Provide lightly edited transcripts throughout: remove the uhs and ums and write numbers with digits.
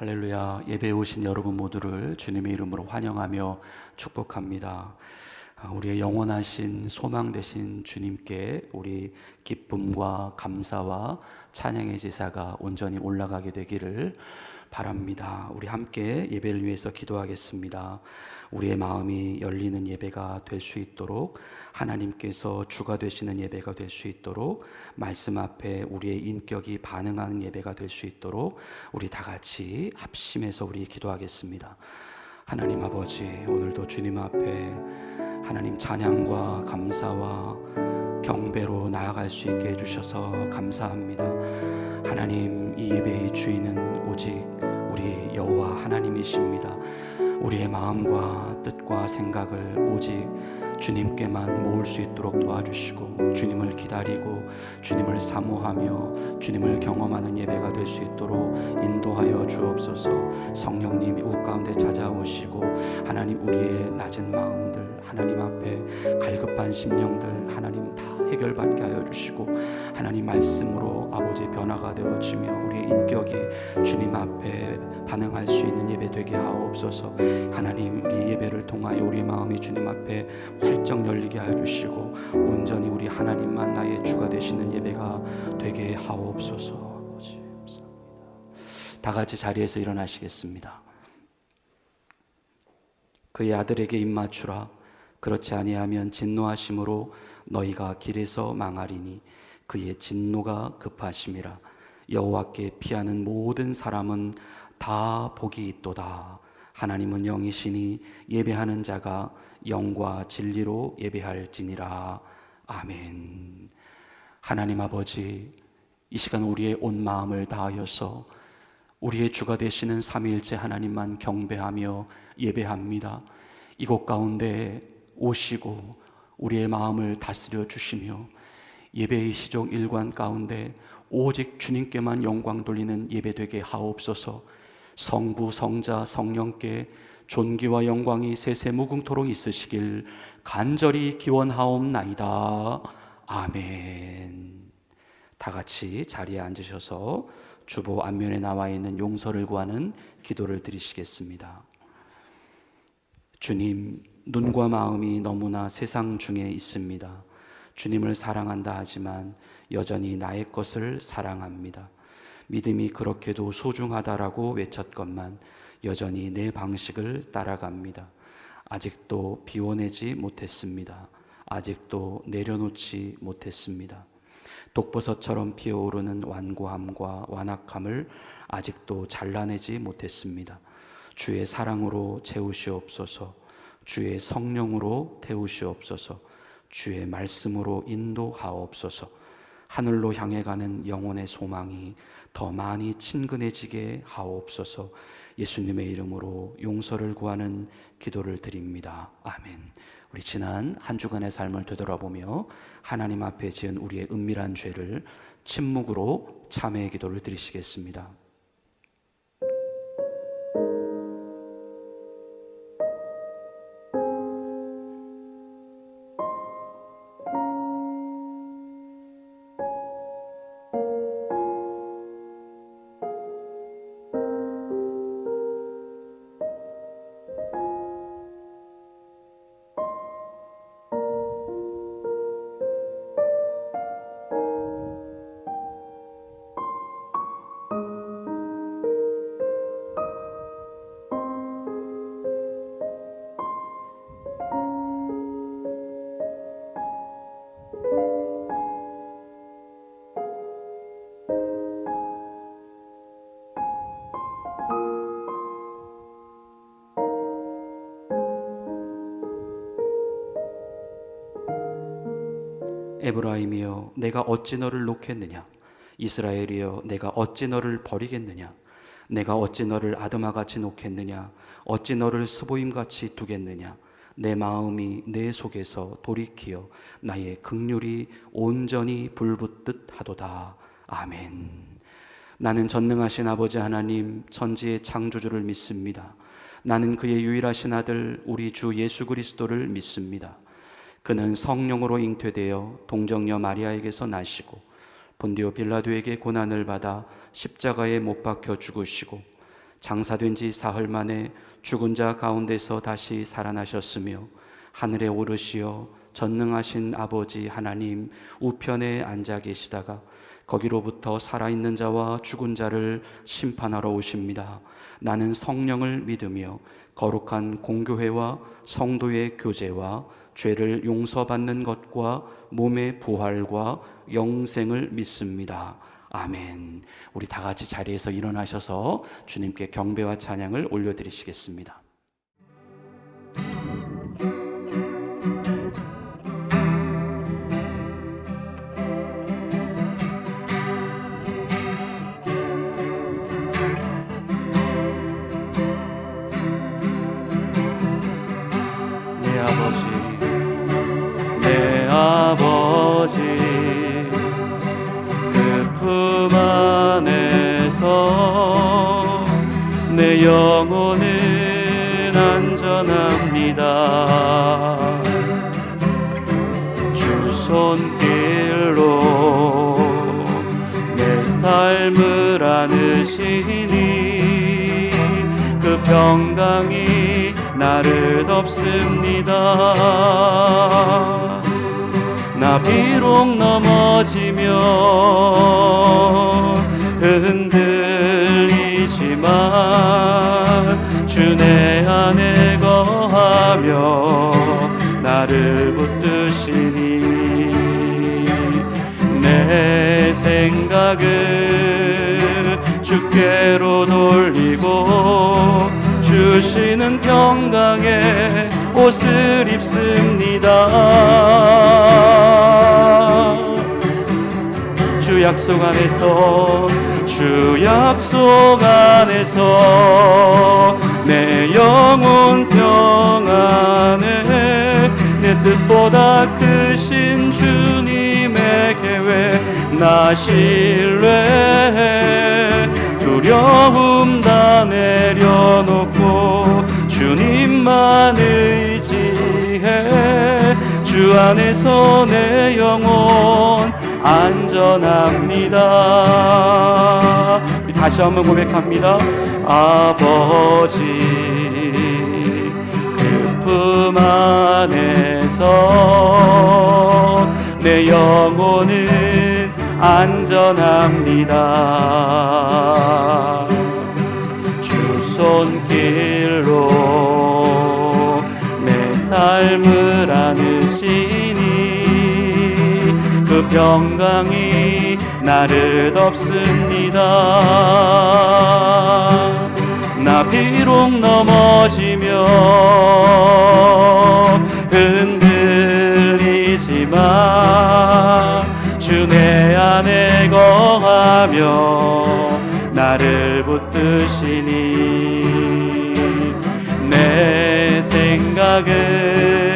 할렐루야. 예배에 오신 여러분 모두를 주님의 이름으로 환영하며 축복합니다. 우리의 영원하신 소망 되신 주님께 우리 기쁨과 감사와 찬양의 제사가 온전히 올라가게 되기를 바랍니다. 우리 함께 예배를 위해서 기도하겠습니다. 우리의 마음이 열리는 예배가 될 수 있도록, 하나님께서 주가 되시는 예배가 될 수 있도록, 말씀 앞에 우리의 인격이 반응하는 예배가 될 수 있도록 우리 다 같이 합심해서 우리 기도하겠습니다. 하나님 아버지, 오늘도 주님 앞에 하나님 찬양과 감사와 경배로 나아갈 수 있게 해주셔서 감사합니다. 하나님, 이 예배의 주인은 오직 우리 여호와 하나님이십니다. 우리의 마음과 뜻과 생각을 오직 주님께만 모을 수 있도록 도와주시고, 주님을 기다리고 주님을 사모하며 주님을 경험하는 예배가 될 수 있도록 인도하여 주옵소서. 성령님이 우리 가운데 찾아오시고 하나님, 우리의 낮은 마음들, 하나님 앞에 갈급한 심령들 하나님 다 해결받게 하여 주시고, 하나님 말씀으로 아버지 변화가 되어지며 우리의 인격이 주님 앞에 반응할 수 있는 예배 되게 하옵소서. 하나님, 이 예배를 통하여 우리 마음이 주님 앞에 활짝 열리게 하여 주시고, 온전히 우리 하나님만 나의 주가 되시는 예배가 되게 하옵소서. 아버지 감사합니다. 다 같이 자리에서 일어나시겠습니다. 그의 아들에게 입맞추라. 그렇지 아니하면 진노하심으로 너희가 길에서 망하리니 그의 진노가 급하심이라. 여호와께 피하는 모든 사람은 다 복이 있도다. 하나님은 영이시니 예배하는 자가 영과 진리로 예배할지니라. 아멘. 하나님 아버지, 이 시간 우리의 온 마음을 다하여서 우리의 주가 되시는 삼위일체 하나님만 경배하며 예배합니다. 이곳 가운데 오시고 우리의 마음을 다스려 주시며 예배의 시종 일관 가운데 오직 주님께만 영광 돌리는 예배 되게 하옵소서. 성부, 성자, 성령께 존귀와 영광이 세세무궁토록 있으시길 간절히 기원하옵나이다. 아멘. 다 같이 자리에 앉으셔서 주보 앞면에 나와 있는 용서를 구하는 기도를 드리시겠습니다. 주님, 눈과 마음이 너무나 세상 중에 있습니다. 주님을 사랑한다 하지만 여전히 나의 것을 사랑합니다. 믿음이 그렇게도 소중하다라고 외쳤건만 여전히 내 방식을 따라갑니다. 아직도 비워내지 못했습니다. 아직도 내려놓지 못했습니다. 독버섯처럼 피어오르는 완고함과 완악함을 아직도 잘라내지 못했습니다. 주의 사랑으로 채우시옵소서. 주의 성령으로 태우시옵소서. 주의 말씀으로 인도하옵소서. 하늘로 향해 가는 영혼의 소망이 더 많이 친근해지게 하옵소서. 예수님의 이름으로 용서를 구하는 기도를 드립니다. 아멘. 우리 지난 한 주간의 삶을 되돌아보며 하나님 앞에 지은 우리의 은밀한 죄를 침묵으로 참회의 기도를 드리시겠습니다. 에브라임이여, 내가 어찌 너를 놓겠느냐? 이스라엘이여, 내가 어찌 너를 버리겠느냐? 내가 어찌 너를 아드마같이 놓겠느냐? 어찌 너를 스보임같이 두겠느냐? 내 마음이 내 속에서 돌이키어 나의 긍휼이 온전히 불붙듯 하도다. 아멘. 나는 전능하신 아버지 하나님, 천지의 창조주를 믿습니다. 나는 그의 유일하신 아들 우리 주 예수 그리스도를 믿습니다. 그는 성령으로 잉태되어 동정녀 마리아에게서 나시고 본디오 빌라도에게 고난을 받아 십자가에 못 박혀 죽으시고 장사된 지 사흘 만에 죽은 자 가운데서 다시 살아나셨으며 하늘에 오르시어 전능하신 아버지 하나님 우편에 앉아 계시다가 거기로부터 살아있는 자와 죽은 자를 심판하러 오십니다. 나는 성령을 믿으며 거룩한 공교회와 성도의 교제와 죄를 용서받는 것과 몸의 부활과 영생을 믿습니다. 아멘. 우리 다 같이 자리에서 일어나셔서 주님께 경배와 찬양을 올려드리시겠습니다. 내 아버지 그 품 안에서 내 영혼은 안전합니다. 주 손길로 내 삶을 안으시니 그 평강이 나를 덮습니다. 나 비록 넘어지며 흔들리지만 주 내 안에 거하며 나를 붙드시니 내 생각을 주께로 돌리고 주시는 평강의 옷을 입습니다. 주 약속 안에서 내 영혼 평안에 내 뜻보다 크신 주님의 계획 나 신뢰해 두려움 다 내려놓고 주님만 의지해 주 안에서 내 영혼 안전합니다. 다시 한번 고백합니다. 아버지 그 품 안에서 내 영혼은 안전합니다. 주 손길로 내 삶을 안으시니 그 평강이 나를 덮습니다. 나 비록 넘어지며 흔들리지만 주 내 안에 거하며 나를 붙드시니 내 생각을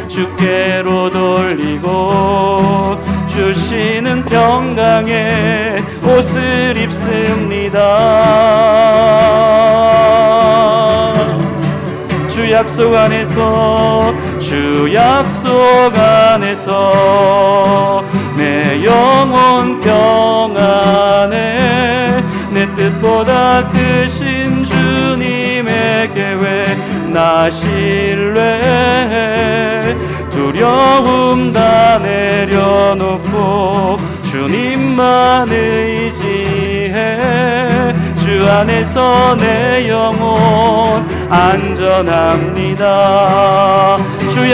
주께로 돌리고 주시는 평강의 옷을 입습니다. 주 약속 안에서 내 영혼 평안에 내 뜻보다 크신 주님의 계획 나 신뢰해 두려움 다 내려놓고 주님만 의지해 주 안에서 내 영혼 안전합니다. 주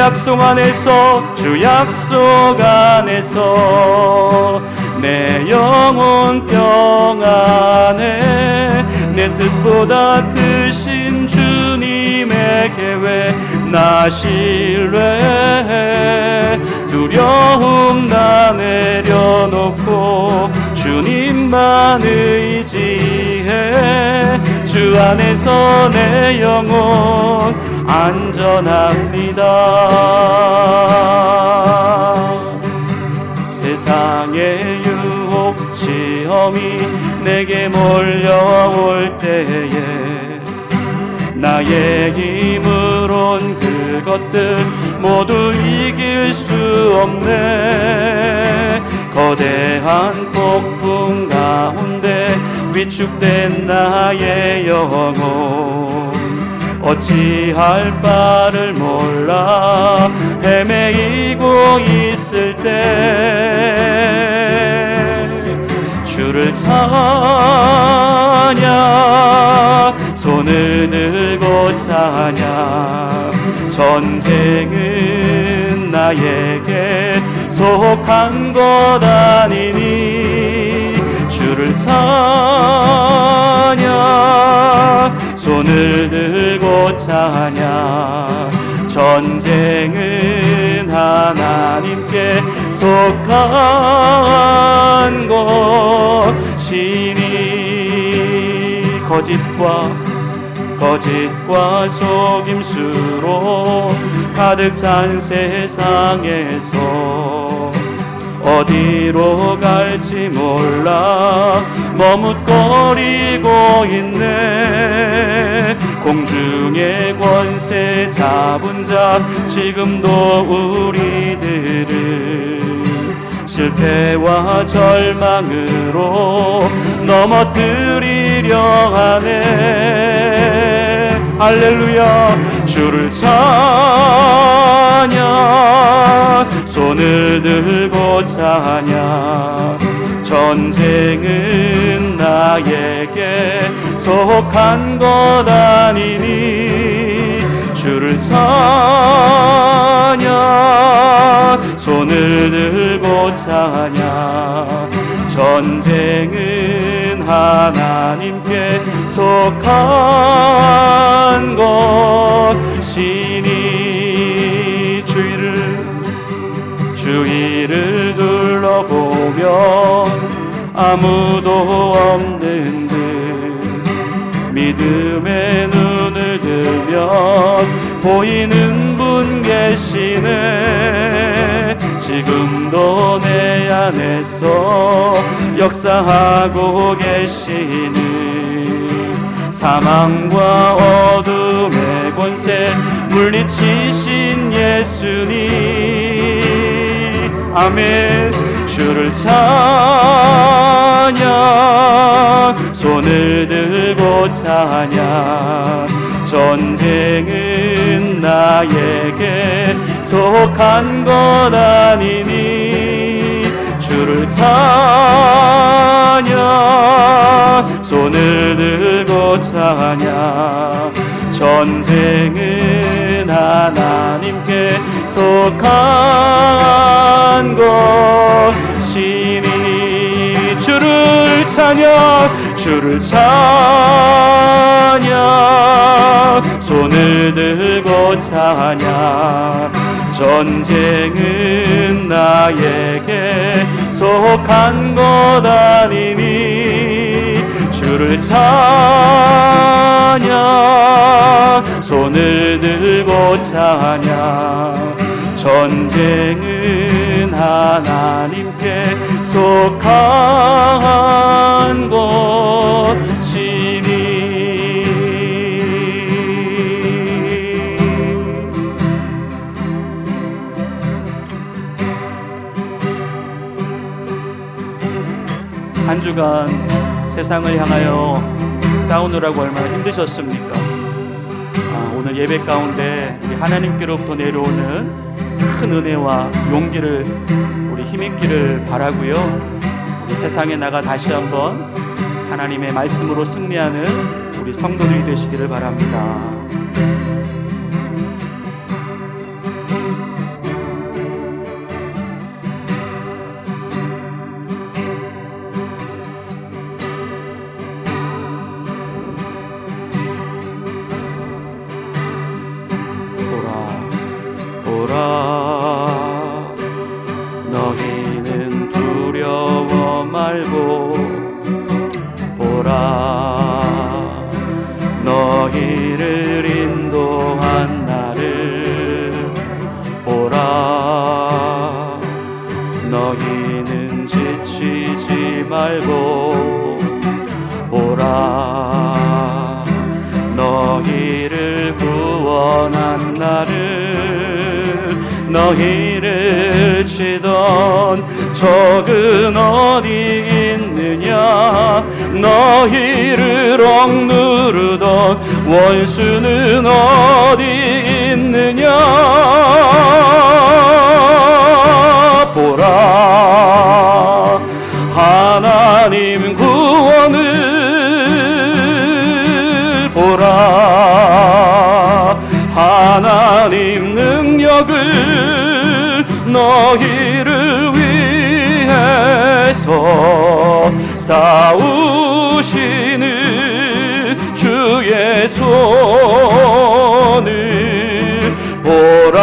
약속 안에서 내 영혼 평안에 내 뜻보다 크신 주님의 계획 나 신뢰해 두려움 다 내려놓고 주님만 의지해 주 안에서 내 영혼 안전합니다. 세상의 유혹 시험이 내게 몰려올 때에 나의 힘으론 그것들 모두 이길 수 없네. 거대한 폭풍 가운데 위축된 나의 영혼 어찌할 바를 몰라 헤매이고 있을 때 주를 찬양 손을 들고 찬양 전쟁은 나에게 속한 것 아니니 주를 찬양 손을 들고 찬양 전쟁은 하나님께 속한 것이니 거짓과 속임수로 가득 찬 세상에서 어디로 갈지 몰라 머뭇거리고 있네. 공중의 권세 잡은 자 지금도 우리들을 실패와 절망으로 넘어뜨리려 하네. 할렐루야. 주를 찬양 손을 들고 찬양 전쟁은 나에게 속한 것 아니니 주를 찬양 손을 들고 찬양 전쟁은 하나님께 속한 것이니 주위를 둘러보면 아무도 없는 듯 믿음의 눈을 들면 보이는 분 계시네. 지금도 내 안에서 역사하고 계시니 사망과 어둠의 권세 물리치신 예수님 아멘. 주를 찬양 손을 들고 찬양 전쟁은 나에게 속한 것 아니니 주를 찬양 손을 들고 찬양 전쟁은 하나님께 속한 것이니 주를 찬양 손을 들고 찬양 전쟁은 나에게 속한 것 아니니 주를 찬양 손을 들고 찬양 전쟁은 하나님께 속한 것이니 한 주간 세상을 향하여 싸우느라고 얼마나 힘드셨습니까? 오늘 예배 가운데 하나님께로부터 내려오는 큰 은혜와 용기를 우리 힘있기를 바라고요. 우리 세상에 나가 다시 한번 하나님의 말씀으로 승리하는 우리 성도들이 되시기를 바랍니다. 너희는 두려워 말고 보라 너희를 인도한 나를 보라 너희는 지치지 말고 보라 너희를 구원한 나를 너희를 치던 적은 어디 있느냐 너희를 억누르던 원수는 어디 있느냐. 보라 하나님 구원을, 보라 하나님 능력을, 너희를 위해서 싸우시는 주의 손을 보라.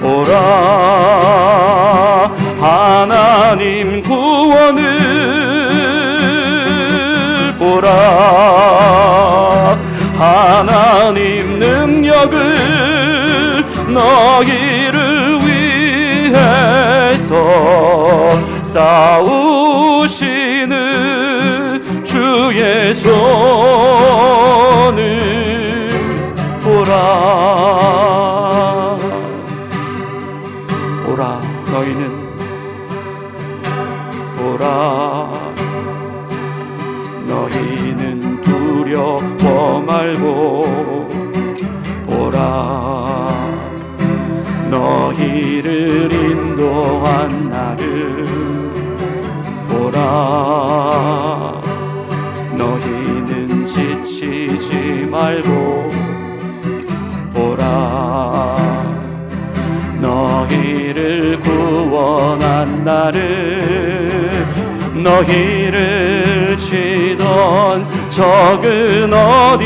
보라 하나님 구원을, 보라 하나님 능력을, 너희를 위해서 싸우시는 주의 손을 보라. 보라 너희는, 보라 너희는 두려워 말고, 보라 너희를 인도한 나를, 보라 너희는 지치지 말고, 보라 너희를 구원한 나를. 너희를 치던 적은 어디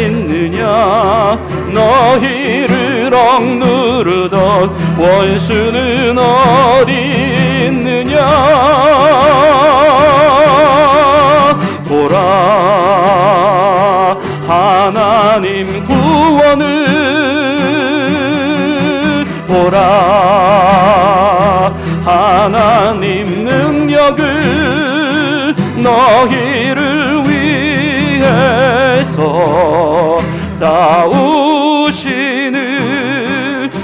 있느냐. 너희를 억누르던 원수는 어디 있느냐. 보라 하나님 구원을, 보라 하나님 능력을, 너희를 위해서 싸우시는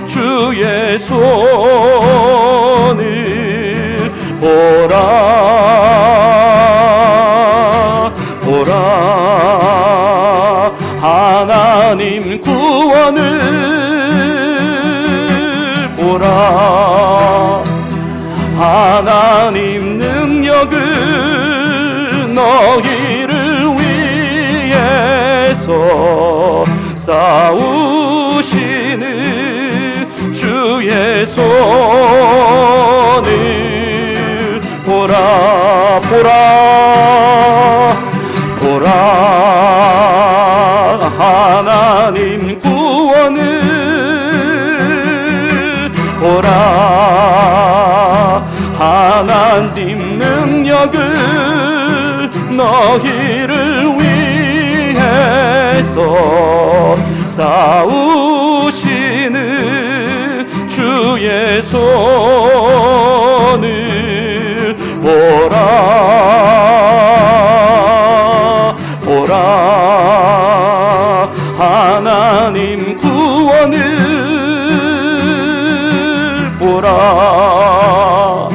주의 손을 보라. 보라 하나님 구원을, 보라 하나님 능력을, 너희를 위해서 싸우시는 주의 손을 보라. 보라 보라 하나님 구원을, 보라 하나님 능력을, 너희를 위해서 싸우시는 주의 손을 보라. 보라 하나님 구원을, 보라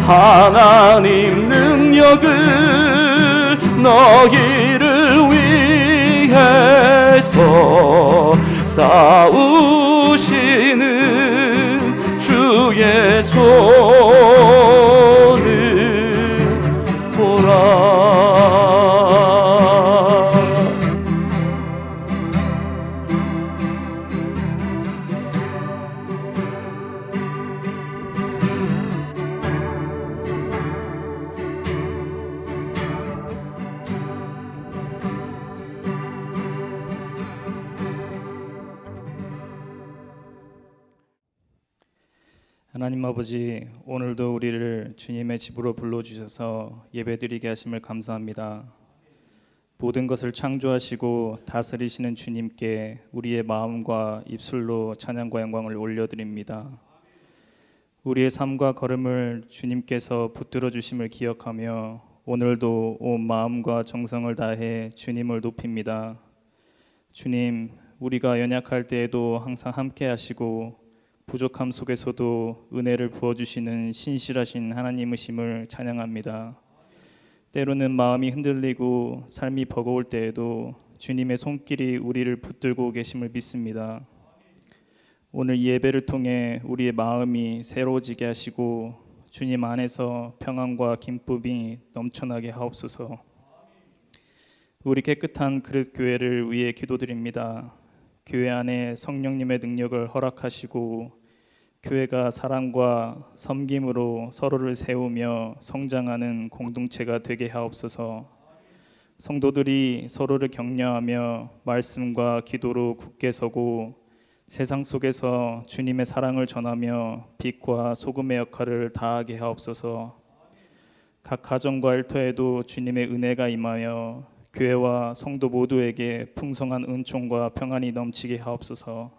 하나님 능력을, 너희를 위해서 싸우시는 주의 손을 보라. 하나님 아버지, 오늘도 우리를 주님의 집으로 불러주셔서 예배드리게 하심을 감사합니다. 모든 것을 창조하시고 다스리시는 주님께 우리의 마음과 입술로 찬양과 영광을 올려드립니다. 우리의 삶과 걸음을 주님께서 붙들어 주심을 기억하며 오늘도 온 마음과 정성을 다해 주님을 높입니다. 주님, 우리가 연약할 때에도 항상 함께 하시고 부족함 속에서도 은혜를 부어주시는 신실하신 하나님이심을 찬양합니다. 때로는 마음이 흔들리고 삶이 버거울 때에도 주님의 손길이 우리를 붙들고 계심을 믿습니다. 오늘 이 예배를 통해 우리의 마음이 새로워지게 하시고 주님 안에서 평안과 기쁨이 넘쳐나게 하옵소서. 우리 깨끗한 그릇 교회를 위해 기도드립니다. 교회 안에 성령님의 능력을 허락하시고 교회가 사랑과 섬김으로 서로를 세우며 성장하는 공동체가 되게 하옵소서. 성도들이 서로를 격려하며 말씀과 기도로 굳게 서고 세상 속에서 주님의 사랑을 전하며 빛과 소금의 역할을 다하게 하옵소서. 각 가정과 일터에도 주님의 은혜가 임하여 교회와 성도 모두에게 풍성한 은총과 평안이 넘치게 하옵소서.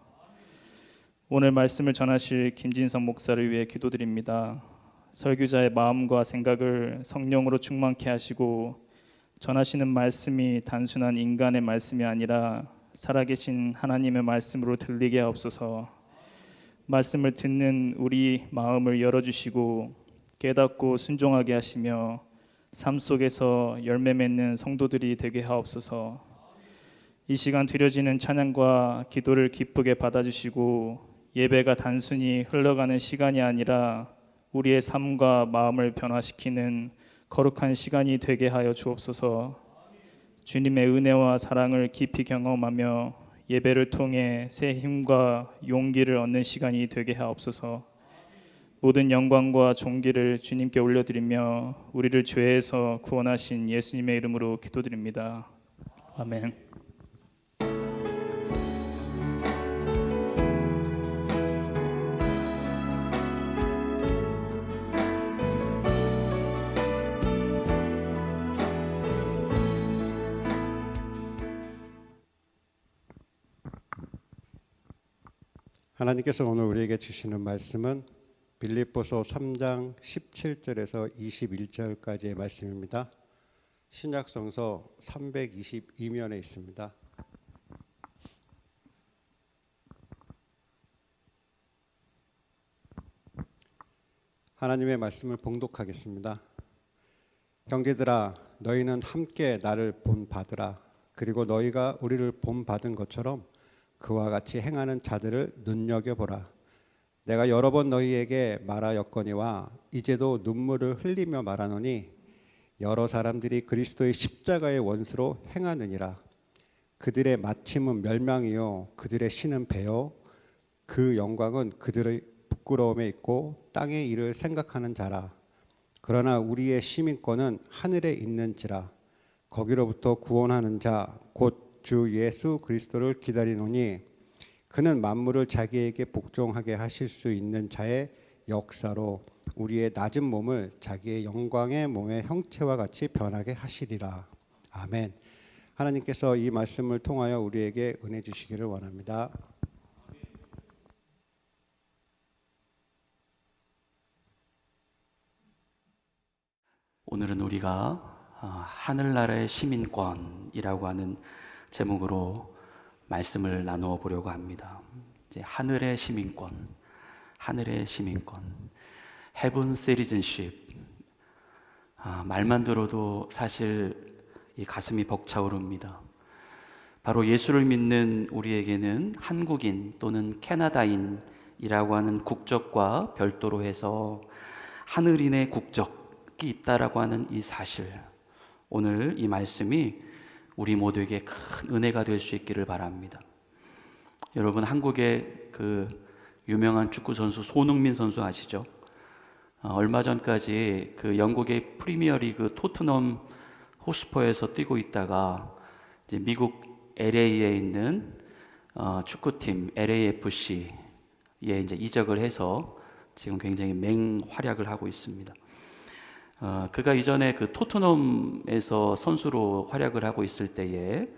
오늘 말씀을 전하실 김진성 목사를 위해 기도드립니다. 설교자의 마음과 생각을 성령으로 충만케 하시고 전하시는 말씀이 단순한 인간의 말씀이 아니라 살아계신 하나님의 말씀으로 들리게 하옵소서. 말씀을 듣는 우리 마음을 열어주시고 깨닫고 순종하게 하시며 삶 속에서 열매 맺는 성도들이 되게 하옵소서. 이 시간 드려지는 찬양과 기도를 기쁘게 받아주시고 예배가 단순히 흘러가는 시간이 아니라 우리의 삶과 마음을 변화시키는 거룩한 시간이 되게 하여 주옵소서. 주님의 은혜와 사랑을 깊이 경험하며 예배를 통해 새 힘과 용기를 얻는 시간이 되게 하옵소서. 모든 영광과 존귀를 주님께 올려드리며 우리를 죄에서 구원하신 예수님의 이름으로 기도드립니다. 아멘. 하나님께서 오늘 우리에게 주시는 말씀은 빌립보서 3장 17절에서 21절까지의 말씀입니다. 신약성서 322면에 있습니다. 하나님의 말씀을 봉독하겠습니다. 형제들아, 너희는 함께 나를 본받으라. 그리고 너희가 우리를 본받은 것처럼 그와 같이 행하는 자들을 눈여겨보라. 내가 여러 번 너희에게 말하였거니와 이제도 눈물을 흘리며 말하노니 여러 사람들이 그리스도의 십자가의 원수로 행하느니라. 그들의 마침은 멸망이요 그들의 신은 배요 그 영광은 그들의 부끄러움에 있고 땅의 일을 생각하는 자라. 그러나 우리의 시민권은 하늘에 있는지라. 거기로부터 구원하는 자 곧 주 예수 그리스도를 기다리노니 그는 만물을 자기에게 복종하게 하실 수 있는 자의 역사로 우리의 낮은 몸을 자기의 영광의 몸의 형체와 같이 변하게 하시리라. 아멘. 하나님께서 이 말씀을 통하여 우리에게 은혜 주시기를 원합니다. 오늘은 우리가 하늘나라의 시민권이라고 하는 제목으로 말씀을 나누어 보려고 합니다. 이제 하늘의 시민권, 하늘의 시민권, Heaven Citizenship. 말만 들어도 사실 이 가슴이 벅차오릅니다. 바로 예수를 믿는 우리에게는 한국인 또는 캐나다인이라고 하는 국적과 별도로 해서 하늘인의 국적이 있다라고 하는 이 사실, 오늘 이 말씀이 우리 모두에게 큰 은혜가 될 수 있기를 바랍니다. 여러분, 한국의 그 유명한 축구 선수 손흥민 선수 아시죠? 얼마 전까지 그 영국의 프리미어리그 토트넘 호스퍼에서 뛰고 있다가 이제 미국 LA에 있는 축구팀 LAFC에 이제 이적을 해서 지금 굉장히 맹활약을 하고 있습니다. 그가 이전에 그 토트넘에서 선수로 활약을 하고 있을 때에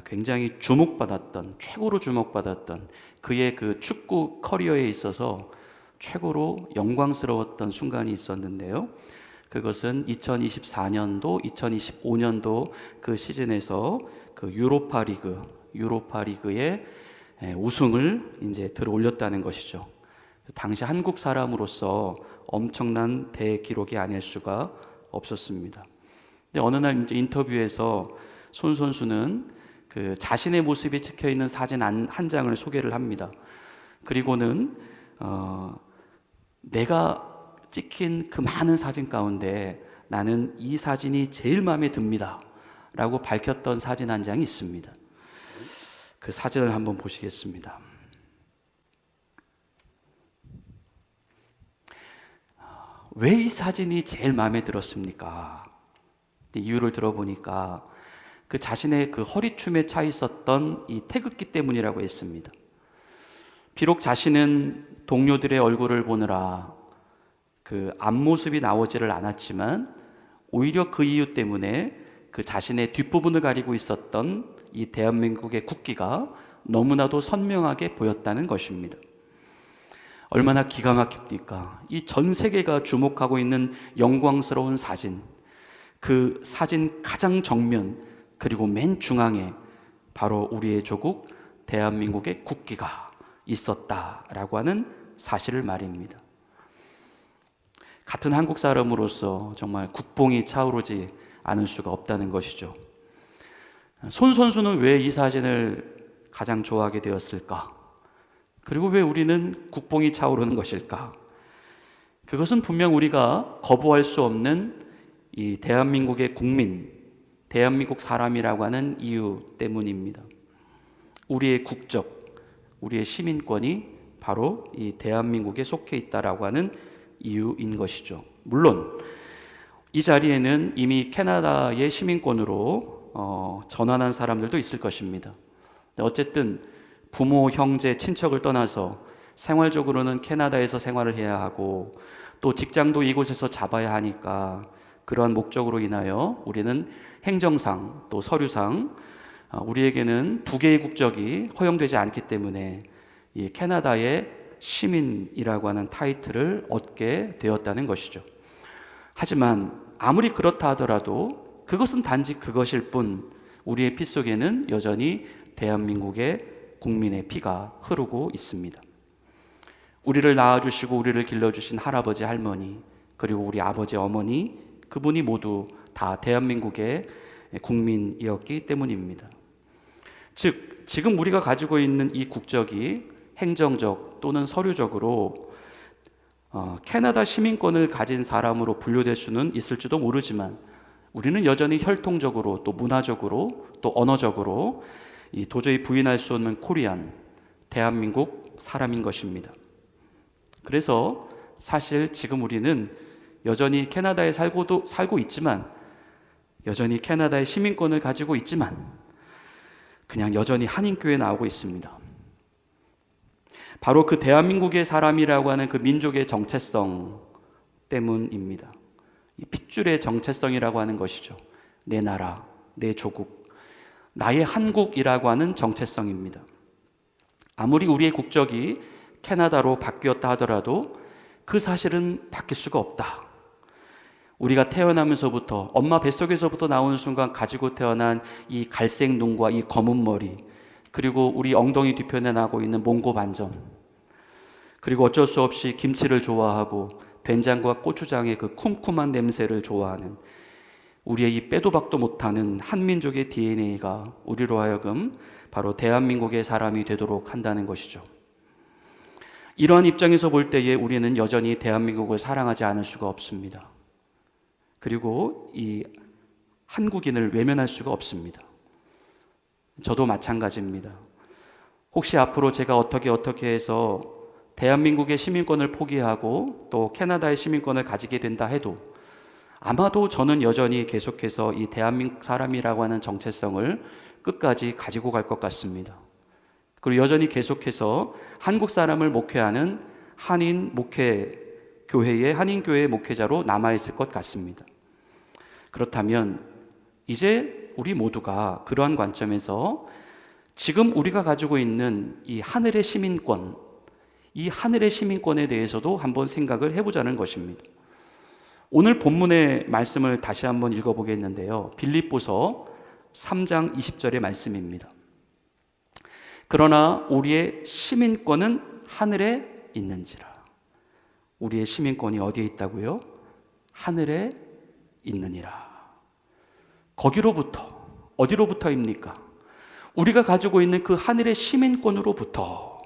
굉장히 최고로 주목받았던 그의 그 축구 커리어에 있어서 최고로 영광스러웠던 순간이 있었는데요. 그것은 2024년도, 2025년도 그 시즌에서 그 유로파 리그의 우승을 이제 들어 올렸다는 것이죠. 당시 한국 사람으로서 엄청난 대기록이 아닐 수가 없었습니다. 근데 어느 날 이제 인터뷰에서 손 선수는 그 자신의 모습이 찍혀 있는 사진 한 장을 소개를 합니다. 그리고는 내가 찍힌 그 많은 사진 가운데 나는 이 사진이 제일 마음에 듭니다 라고 밝혔던 사진 한 장이 있습니다. 그 사진을 한번 보시겠습니다. 왜 이 사진이 제일 마음에 들었습니까? 이유를 들어보니까 그 자신의 그 허리춤에 차 있었던 이 태극기 때문이라고 했습니다. 비록 자신은 동료들의 얼굴을 보느라 그 앞모습이 나오지를 않았지만 오히려 그 이유 때문에 그 자신의 뒷부분을 가리고 있었던 이 대한민국의 국기가 너무나도 선명하게 보였다는 것입니다. 얼마나 기가 막힙니까? 이 전 세계가 주목하고 있는 영광스러운 사진, 그 사진 가장 정면 그리고 맨 중앙에 바로 우리의 조국 대한민국의 국기가 있었다라고 하는 사실을 말입니다. 같은 한국 사람으로서 정말 국뽕이 차오르지 않을 수가 없다는 것이죠. 손 선수는 왜 이 사진을 가장 좋아하게 되었을까? 그리고 왜 우리는 국뽕이 차오르는 것일까? 그것은 분명 우리가 거부할 수 없는 이 대한민국의 국민, 대한민국 사람이라고 하는 이유 때문입니다. 우리의 국적, 우리의 시민권이 바로 이 대한민국에 속해 있다라고 하는 이유인 것이죠. 물론 이 자리에는 이미 캐나다의 시민권으로 전환한 사람들도 있을 것입니다. 어쨌든 부모, 형제, 친척을 떠나서 생활적으로는 캐나다에서 생활을 해야 하고 또 직장도 이곳에서 잡아야 하니까 그러한 목적으로 인하여 우리는 행정상 또 서류상 우리에게는 두 개의 국적이 허용되지 않기 때문에 이 캐나다의 시민이라고 하는 타이틀을 얻게 되었다는 것이죠. 하지만 아무리 그렇다 하더라도 그것은 단지 그것일 뿐 우리의 피 속에는 여전히 대한민국의 국민의 피가 흐르고 있습니다. 우리를 낳아주시고 우리를 길러주신 할아버지, 할머니, 그리고 우리 아버지, 어머니, 그분이 모두 다 대한민국의 국민이었기 때문입니다. 즉, 지금 우리가 가지고 있는 이 국적이 행정적 또는 서류적으로 캐나다 시민권을 가진 사람으로 분류될 수는 있을지도 모르지만 우리는 여전히 혈통적으로 또 문화적으로 또 언어적으로 도저히 부인할 수 없는 코리안, 대한민국 사람인 것입니다. 그래서 사실 지금 우리는 여전히 캐나다에 살고 있지만 여전히 캐나다의 시민권을 가지고 있지만 그냥 여전히 한인교회에 나오고 있습니다. 바로 그 대한민국의 사람이라고 하는 그 민족의 정체성 때문입니다. 이 핏줄의 정체성이라고 하는 것이죠. 내 나라, 내 조국, 나의 한국이라고 하는 정체성입니다. 아무리 우리의 국적이 캐나다로 바뀌었다 하더라도 그 사실은 바뀔 수가 없다. 우리가 태어나면서부터 엄마 뱃속에서부터 나오는 순간 가지고 태어난 이 갈색 눈과 이 검은 머리, 그리고 우리 엉덩이 뒤편에 나고 있는 몽고 반점, 그리고 어쩔 수 없이 김치를 좋아하고 된장과 고추장의 그 쿰쿰한 냄새를 좋아하는 우리의 이 빼도 박도 못하는 한민족의 DNA가 우리로 하여금 바로 대한민국의 사람이 되도록 한다는 것이죠. 이러한 입장에서 볼 때에 우리는 여전히 대한민국을 사랑하지 않을 수가 없습니다. 그리고 이 한국인을 외면할 수가 없습니다. 저도 마찬가지입니다. 혹시 앞으로 제가 어떻게 해서 대한민국의 시민권을 포기하고 또 캐나다의 시민권을 가지게 된다 해도 아마도 저는 여전히 계속해서 이 대한민국 사람이라고 하는 정체성을 끝까지 가지고 갈 것 같습니다. 그리고 여전히 계속해서 한국 사람을 목회하는 한인 목회교회의 한인교회의 목회자로 남아있을 것 같습니다. 그렇다면 이제 우리 모두가 그러한 관점에서 지금 우리가 가지고 있는 이 하늘의 시민권, 이 하늘의 시민권에 대해서도 한번 생각을 해보자는 것입니다. 오늘 본문의 말씀을 다시 한번 읽어보겠는데요. 빌립보서 3장 20절의 말씀입니다. 그러나 우리의 시민권은 하늘에 있는지라. 우리의 시민권이 어디에 있다고요? 하늘에 있느니라. 거기로부터, 어디로부터입니까? 우리가 가지고 있는 그 하늘의 시민권으로부터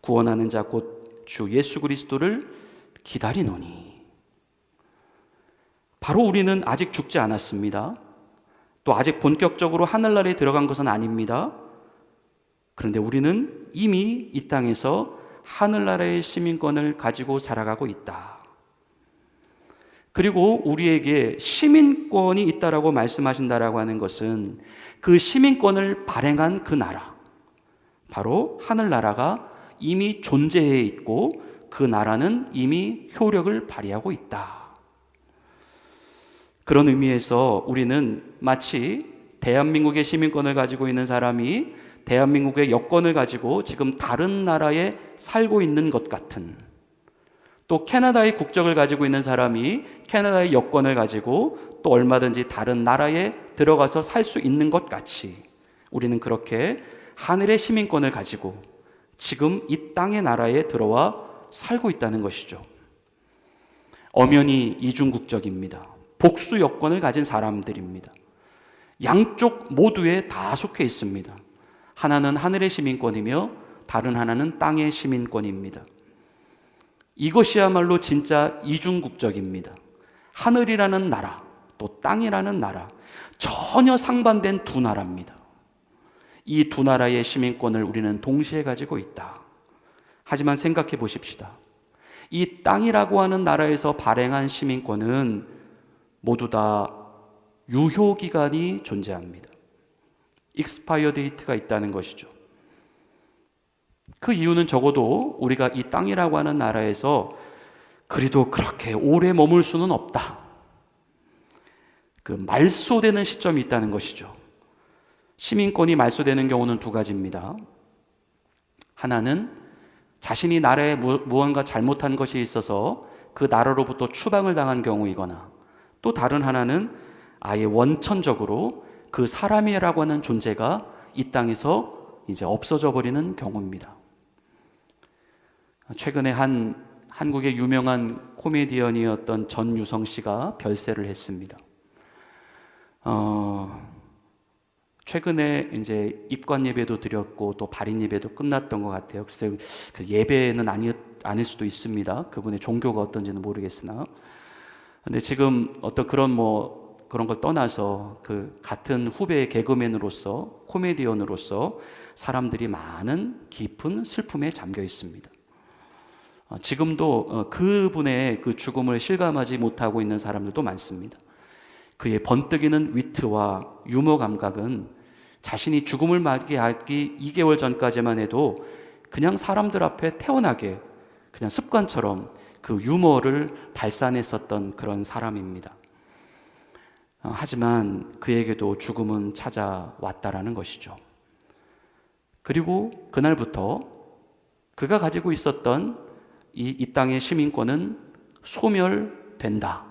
구원하는 자 곧 주 예수 그리스도를 기다리노니. 바로 우리는 아직 죽지 않았습니다. 또 아직 본격적으로 하늘나라에 들어간 것은 아닙니다. 그런데 우리는 이미 이 땅에서 하늘나라의 시민권을 가지고 살아가고 있다. 그리고 우리에게 시민권이 있다라고 말씀하신다라고 하는 것은 그 시민권을 발행한 그 나라, 바로 하늘나라가 이미 존재해 있고 그 나라는 이미 효력을 발휘하고 있다. 그런 의미에서 우리는 마치 대한민국의 시민권을 가지고 있는 사람이 대한민국의 여권을 가지고 지금 다른 나라에 살고 있는 것 같은, 또 캐나다의 국적을 가지고 있는 사람이 캐나다의 여권을 가지고 또 얼마든지 다른 나라에 들어가서 살 수 있는 것 같이 우리는 그렇게 하늘의 시민권을 가지고 지금 이 땅의 나라에 들어와 살고 있다는 것이죠. 엄연히 이중국적입니다. 복수 여권을 가진 사람들입니다. 양쪽 모두에 다 속해 있습니다. 하나는 하늘의 시민권이며 다른 하나는 땅의 시민권입니다. 이것이야말로 진짜 이중국적입니다. 하늘이라는 나라, 또 땅이라는 나라, 전혀 상반된 두 나라입니다. 이 두 나라의 시민권을 우리는 동시에 가지고 있다. 하지만 생각해 보십시다. 이 땅이라고 하는 나라에서 발행한 시민권은 모두 다 유효기간이 존재합니다. 익스파이어 데이트가 있다는 것이죠. 그 이유는 적어도 우리가 이 땅이라고 하는 나라에서 그래도 그렇게 오래 머물 수는 없다. 그 말소되는 시점이 있다는 것이죠. 시민권이 말소되는 경우는 두 가지입니다. 하나는 자신이 나라에 무언가 잘못한 것이 있어서 그 나라로부터 추방을 당한 경우이거나, 또 다른 하나는 아예 원천적으로 그 사람이라고 하는 존재가 이 땅에서 이제 없어져 버리는 경우입니다. 최근에 한국의 유명한 코미디언이었던 전유성 씨가 별세를 했습니다. 최근에 이제 입관 예배도 드렸고 또 발인 예배도 끝났던 것 같아요. 글쎄 그 예배는 아닐 수도 있습니다. 그분의 종교가 어떤지는 모르겠으나. 근데 지금 어떤 그런 걸 떠나서 그 같은 후배의 개그맨으로서, 코미디언으로서 사람들이 많은 깊은 슬픔에 잠겨 있습니다. 지금도 그분의 그 죽음을 실감하지 못하고 있는 사람들도 많습니다. 그의 번뜩이는 위트와 유머 감각은 자신이 죽음을 맞이하기 2개월 전까지만 해도 그냥 사람들 앞에 태어나게 그냥 습관처럼 그 유머를 발산했었던 그런 사람입니다. 하지만 그에게도 죽음은 찾아왔다라는 것이죠. 그리고 그날부터 그가 가지고 있었던 이 땅의 시민권은 소멸된다는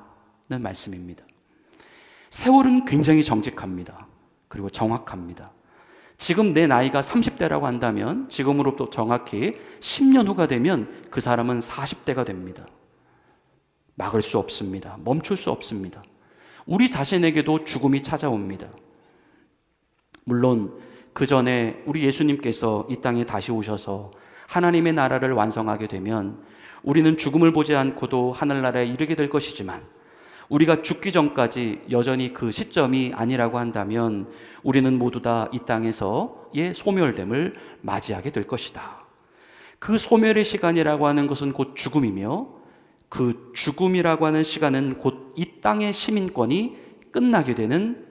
말씀입니다. 세월은 굉장히 정직합니다. 그리고 정확합니다. 지금 내 나이가 30대라고 한다면 지금으로부터 정확히 10년 후가 되면 그 사람은 40대가 됩니다. 막을 수 없습니다. 멈출 수 없습니다. 우리 자신에게도 죽음이 찾아옵니다. 물론 그 전에 우리 예수님께서 이 땅에 다시 오셔서 하나님의 나라를 완성하게 되면 우리는 죽음을 보지 않고도 하늘나라에 이르게 될 것이지만, 우리가 죽기 전까지 여전히 그 시점이 아니라고 한다면 우리는 모두 다 이 땅에서의 소멸됨을 맞이하게 될 것이다. 그 소멸의 시간이라고 하는 것은 곧 죽음이며, 그 죽음이라고 하는 시간은 곧 이 땅의 시민권이 끝나게 되는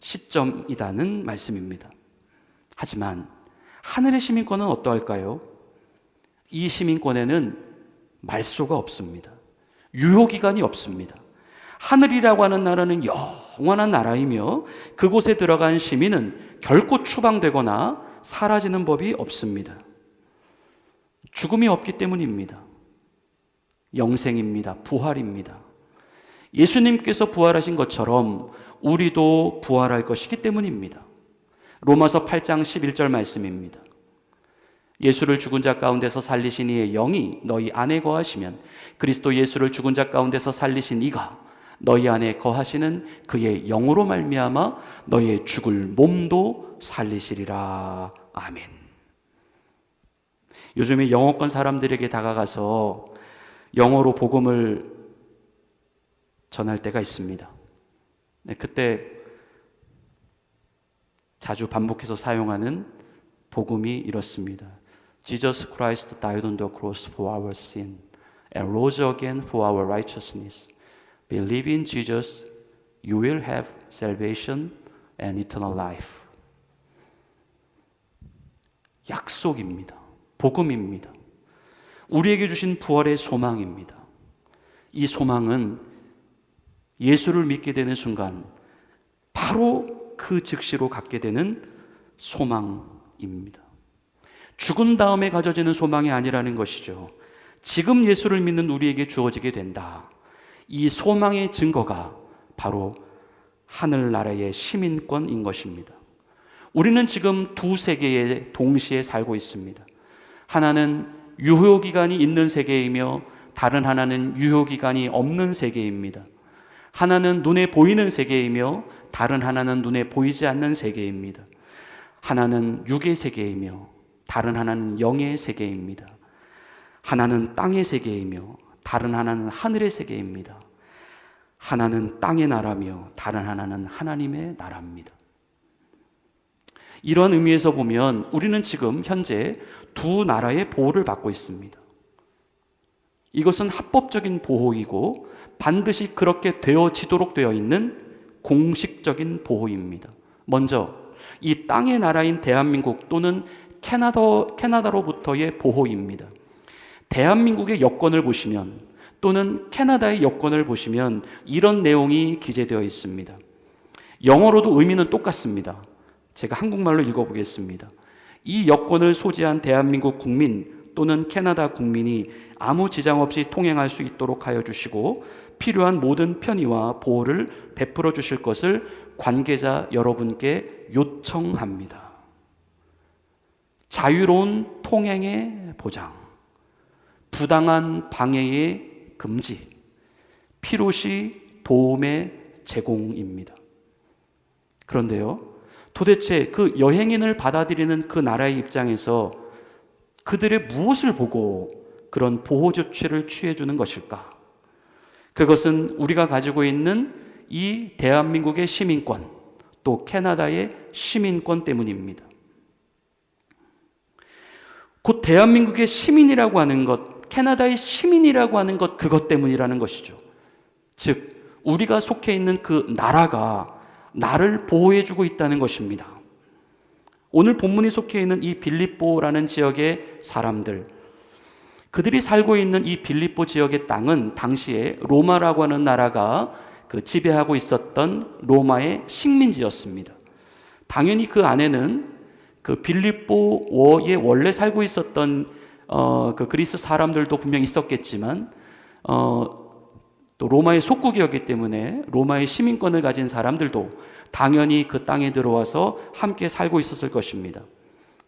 시점이라는 말씀입니다. 하지만 하늘의 시민권은 어떠할까요? 이 시민권에는 말소가 없습니다. 유효기간이 없습니다. 하늘이라고 하는 나라는 영원한 나라이며 그곳에 들어간 시민은 결코 추방되거나 사라지는 법이 없습니다. 죽음이 없기 때문입니다. 영생입니다. 부활입니다. 예수님께서 부활하신 것처럼 우리도 부활할 것이기 때문입니다. 로마서 8장 11절 말씀입니다. 예수를 죽은 자 가운데서 살리신 이의 영이 너희 안에 거하시면 그리스도 예수를 죽은 자 가운데서 살리신 이가 너희 안에 거하시는 그의 영으로 말미암아 너희의 죽을 몸도 살리시리라. 아멘. 요즘에 영어권 사람들에게 다가가서 영어로 복음을 전할 때가 있습니다. 그때 자주 반복해서 사용하는 복음이 이렇습니다. Jesus Christ died on the cross for our sin and rose again for our righteousness. Believe in Jesus, you will have salvation and eternal life. 약속입니다. 복음입니다. 우리에게 주신 부활의 소망입니다. 이 소망은 예수를 믿게 되는 순간 바로 그 즉시로 갖게 되는 소망입니다. 죽은 다음에 가져지는 소망이 아니라는 것이죠. 지금 예수를 믿는 우리에게 주어지게 된다. 이 소망의 증거가 바로 하늘나라의 시민권인 것입니다. 우리는 지금 두 세계에 동시에 살고 있습니다. 하나는 유효기간이 있는 세계이며 다른 하나는 유효기간이 없는 세계입니다. 하나는 눈에 보이는 세계이며 다른 하나는 눈에 보이지 않는 세계입니다. 하나는 육의 세계이며 다른 하나는 영의 세계입니다. 하나는 땅의 세계이며 다른 하나는 하늘의 세계입니다. 하나는 땅의 나라며 다른 하나는 하나님의 나라입니다. 이런 의미에서 보면 우리는 지금 현재 두 나라의 보호를 받고 있습니다. 이것은 합법적인 보호이고 반드시 그렇게 되어지도록 되어 있는 공식적인 보호입니다. 먼저 이 땅의 나라인 대한민국 또는 캐나다로부터의 보호입니다. 대한민국의 여권을 보시면 또는 캐나다의 여권을 보시면 이런 내용이 기재되어 있습니다. 영어로도 의미는 똑같습니다. 제가 한국말로 읽어보겠습니다. 이 여권을 소지한 대한민국 국민 또는 캐나다 국민이 아무 지장 없이 통행할 수 있도록 하여 주시고 필요한 모든 편의와 보호를 베풀어 주실 것을 관계자 여러분께 요청합니다. 자유로운 통행의 보장, 부당한 방해의 금지, 필요시 도움의 제공입니다. 그런데요, 도대체 그 여행인을 받아들이는 그 나라의 입장에서 그들의 무엇을 보고 그런 보호 조치를 취해주는 것일까? 그것은 우리가 가지고 있는 이 대한민국의 시민권, 또 캐나다의 시민권 때문입니다. 곧 대한민국의 시민이라고 하는 것, 캐나다의 시민이라고 하는 것, 그것 때문이라는 것이죠. 즉, 우리가 속해 있는 그 나라가 나를 보호해주고 있다는 것입니다. 오늘 본문이 속해 있는 이 빌립보라는 지역의 사람들, 그들이 살고 있는 이 빌립보 지역의 땅은 당시에 로마라고 하는 나라가 그 지배하고 있었던 로마의 식민지였습니다. 당연히 그 안에는 그 빌립보에 원래 살고 있었던 그 그리스 사람들도 분명 있었겠지만 또 로마의 속국이었기 때문에 로마의 시민권을 가진 사람들도 당연히 그 땅에 들어와서 함께 살고 있었을 것입니다.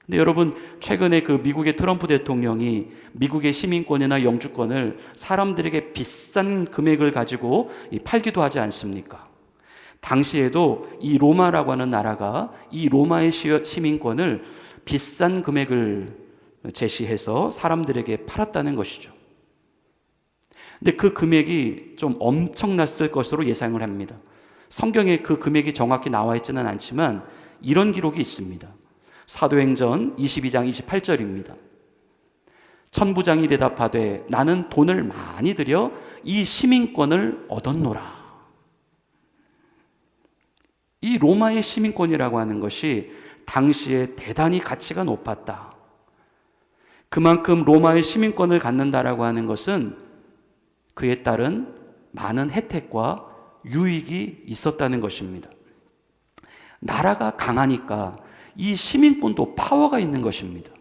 근데 여러분, 최근에 그 미국의 트럼프 대통령이 미국의 시민권이나 영주권을 사람들에게 비싼 금액을 가지고 팔기도 하지 않습니까? 당시에도 이 로마라고 하는 나라가 이 로마의 시민권을 비싼 금액을 제시해서 사람들에게 팔았다는 것이죠. 근데 그 금액이 좀 엄청났을 것으로 예상을 합니다. 성경에 그 금액이 정확히 나와 있지는 않지만 이런 기록이 있습니다. 사도행전 22장 28절입니다. 천부장이 대답하되 나는 돈을 많이 들여 이 시민권을 얻었노라. 이 로마의 시민권이라고 하는 것이 당시에 대단히 가치가 높았다. 그만큼 로마의 시민권을 갖는다라고 하는 것은 그에 따른 많은 혜택과 유익이 있었다는 것입니다. 나라가 강하니까 이 시민권도 파워가 있는 것입니다.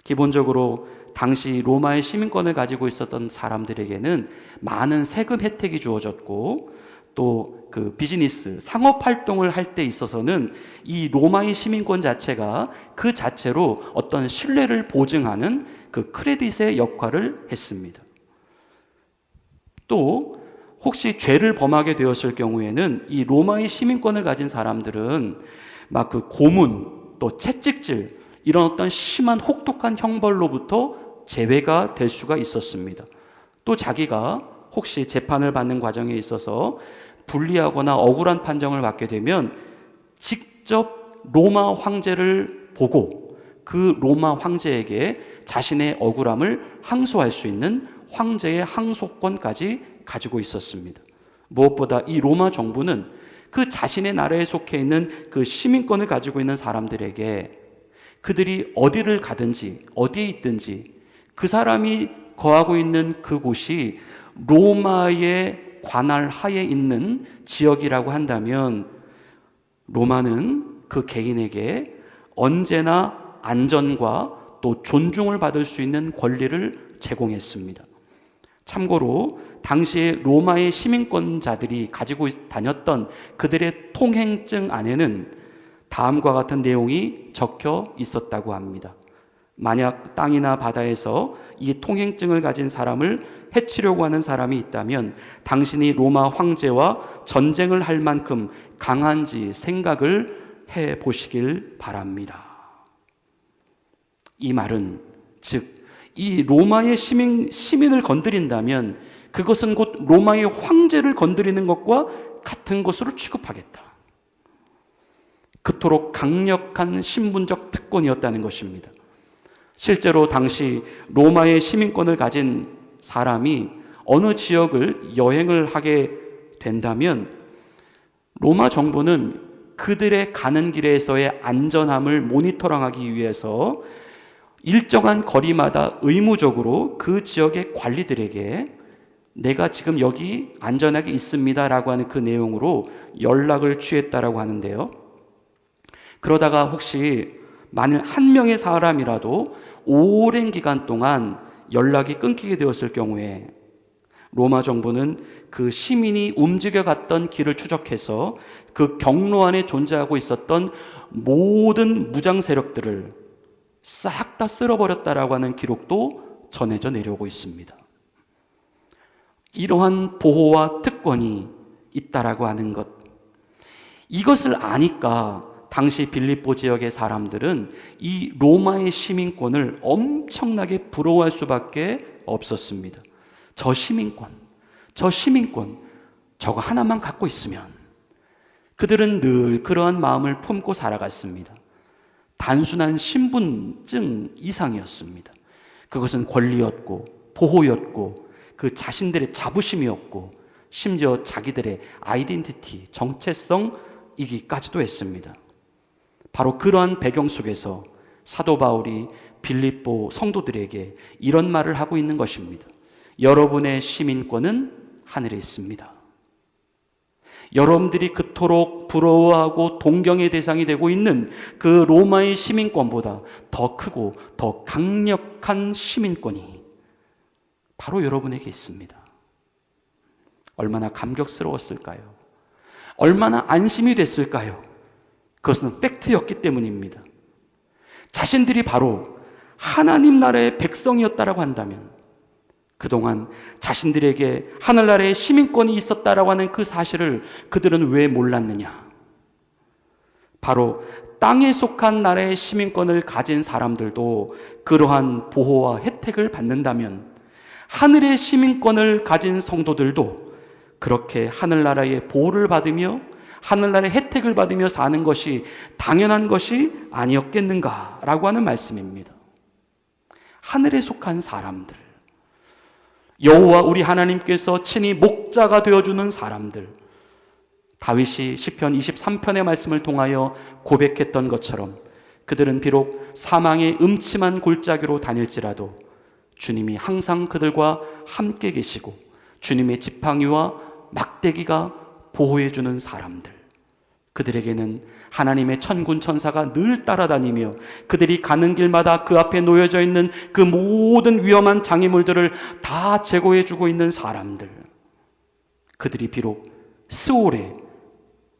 기본적으로 당시 로마의 시민권을 가지고 있었던 사람들에게는 많은 세금 혜택이 주어졌고 또 그 비즈니스, 상업 활동을 할 때 있어서는 이 로마의 시민권 자체가 그 자체로 어떤 신뢰를 보증하는 그 크레딧의 역할을 했습니다. 또 혹시 죄를 범하게 되었을 경우에는 이 로마의 시민권을 가진 사람들은 막 그 고문, 또 채찍질, 이런 어떤 심한 혹독한 형벌로부터 제외가 될 수가 있었습니다. 또 자기가 혹시 재판을 받는 과정에 있어서 불리하거나 억울한 판정을 받게 되면 직접 로마 황제를 보고 그 로마 황제에게 자신의 억울함을 항소할 수 있는 황제의 항소권까지 가지고 있었습니다. 무엇보다 이 로마 정부는 그 자신의 나라에 속해 있는 그 시민권을 가지고 있는 사람들에게 그들이 어디를 가든지 어디에 있든지 그 사람이 거하고 있는 그곳이 로마의 관할 하에 있는 지역이라고 한다면 로마는 그 개인에게 언제나 안전과 또 존중을 받을 수 있는 권리를 제공했습니다. 참고로 당시에 로마의 시민권자들이 가지고 다녔던 그들의 통행증 안에는 다음과 같은 내용이 적혀 있었다고 합니다. 만약 땅이나 바다에서 이 통행증을 가진 사람을 해치려고 하는 사람이 있다면 당신이 로마 황제와 전쟁을 할 만큼 강한지 생각을 해 보시길 바랍니다. 이 말은 즉 이 로마의 시민을 건드린다면 그것은 곧 로마의 황제를 건드리는 것과 같은 것으로 취급하겠다. 그토록 강력한 신분적 특권이었다는 것입니다. 실제로 당시 로마의 시민권을 가진 사람이 어느 지역을 여행을 하게 된다면 로마 정부는 그들의 가는 길에서의 안전함을 모니터링하기 위해서 일정한 거리마다 의무적으로 그 지역의 관리들에게 내가 지금 여기 안전하게 있습니다라고 하는 그 내용으로 연락을 취했다라고 하는데요. 그러다가 혹시 만일 한 명의 사람이라도 오랜 기간 동안 연락이 끊기게 되었을 경우에 로마 정부는 그 시민이 움직여 갔던 길을 추적해서 그 경로 안에 존재하고 있었던 모든 무장 세력들을 싹 다 쓸어버렸다라고 하는 기록도 전해져 내려오고 있습니다. 이러한 보호와 특권이 있다라고 하는 것, 이것을 아니까 당시 빌립보 지역의 사람들은 이 로마의 시민권을 엄청나게 부러워할 수밖에 없었습니다. 저 시민권, 저거 하나만 갖고 있으면 그들은 늘 그러한 마음을 품고 살아갔습니다. 단순한 신분증 이상이었습니다. 그것은 권리였고 보호였고 그 자신들의 자부심이었고 심지어 자기들의 아이덴티티, 정체성이기까지도 했습니다. 바로 그러한 배경 속에서 사도 바울이 빌립보 성도들에게 이런 말을 하고 있는 것입니다. 여러분의 시민권은 하늘에 있습니다. 여러분들이 그토록 부러워하고 동경의 대상이 되고 있는 그 로마의 시민권보다 더 크고 더 강력한 시민권이 바로 여러분에게 있습니다. 얼마나 감격스러웠을까요? 얼마나 안심이 됐을까요? 그것은 팩트였기 때문입니다. 자신들이 바로 하나님 나라의 백성이었다라고 한다면 그동안 자신들에게 하늘나라의 시민권이 있었다라고 하는 그 사실을 그들은 왜 몰랐느냐? 바로 땅에 속한 나라의 시민권을 가진 사람들도 그러한 보호와 혜택을 받는다면 하늘의 시민권을 가진 성도들도 그렇게 하늘나라의 보호를 받으며 하늘나라의 혜택을 받으며 사는 것이 당연한 것이 아니었겠는가라고 하는 말씀입니다. 하늘에 속한 사람들, 여호와 우리 하나님께서 친히 목자가 되어주는 사람들, 다윗이 시편 23편의 말씀을 통하여 고백했던 것처럼 그들은 비록 사망의 음침한 골짜기로 다닐지라도 주님이 항상 그들과 함께 계시고 주님의 지팡이와 막대기가 보호해주는 사람들, 그들에게는 하나님의 천군 천사가 늘 따라다니며 그들이 가는 길마다 그 앞에 놓여져 있는 그 모든 위험한 장애물들을 다 제거해주고 있는 사람들, 그들이 비록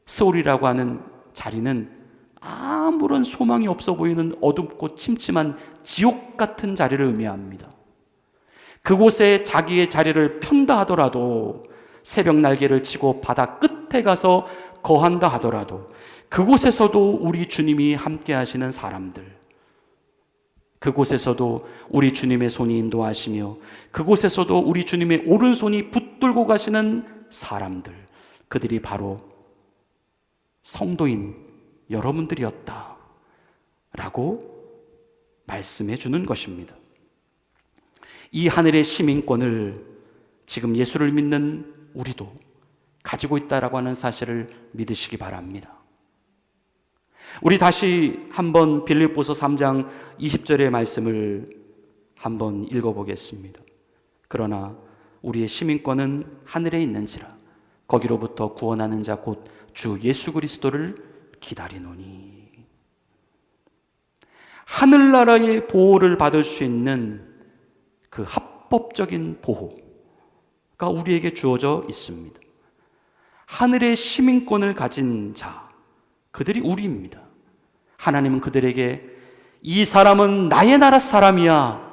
스올이라고 하는 자리는 아무런 소망이 없어 보이는 어둡고 침침한 지옥 같은 자리를 의미합니다. 그곳에 자기의 자리를 편다 하더라도, 새벽 날개를 치고 바다 끝에 가서 거한다 하더라도, 그곳에서도 우리 주님이 함께 하시는 사람들, 그곳에서도 우리 주님의 손이 인도하시며, 그곳에서도 우리 주님의 오른손이 붙들고 가시는 사람들, 그들이 바로 성도인 여러분들이었다 라고 말씀해 주는 것입니다. 이 하늘의 시민권을 지금 예수를 믿는 우리도 가지고 있다라고 하는 사실을 믿으시기 바랍니다. 우리 다시 한번 빌립보서 3장 20절의 말씀을 한번 읽어보겠습니다. 그러나 우리의 시민권은 하늘에 있는지라 거기로부터 구원하는 자 곧 주 예수 그리스도를 기다리노니. 하늘나라의 보호를 받을 수 있는 그 합법적인 보호가 우리에게 주어져 있습니다. 하늘의 시민권을 가진 자, 그들이 우리입니다. 하나님은 그들에게 이 사람은 나의 나라 사람이야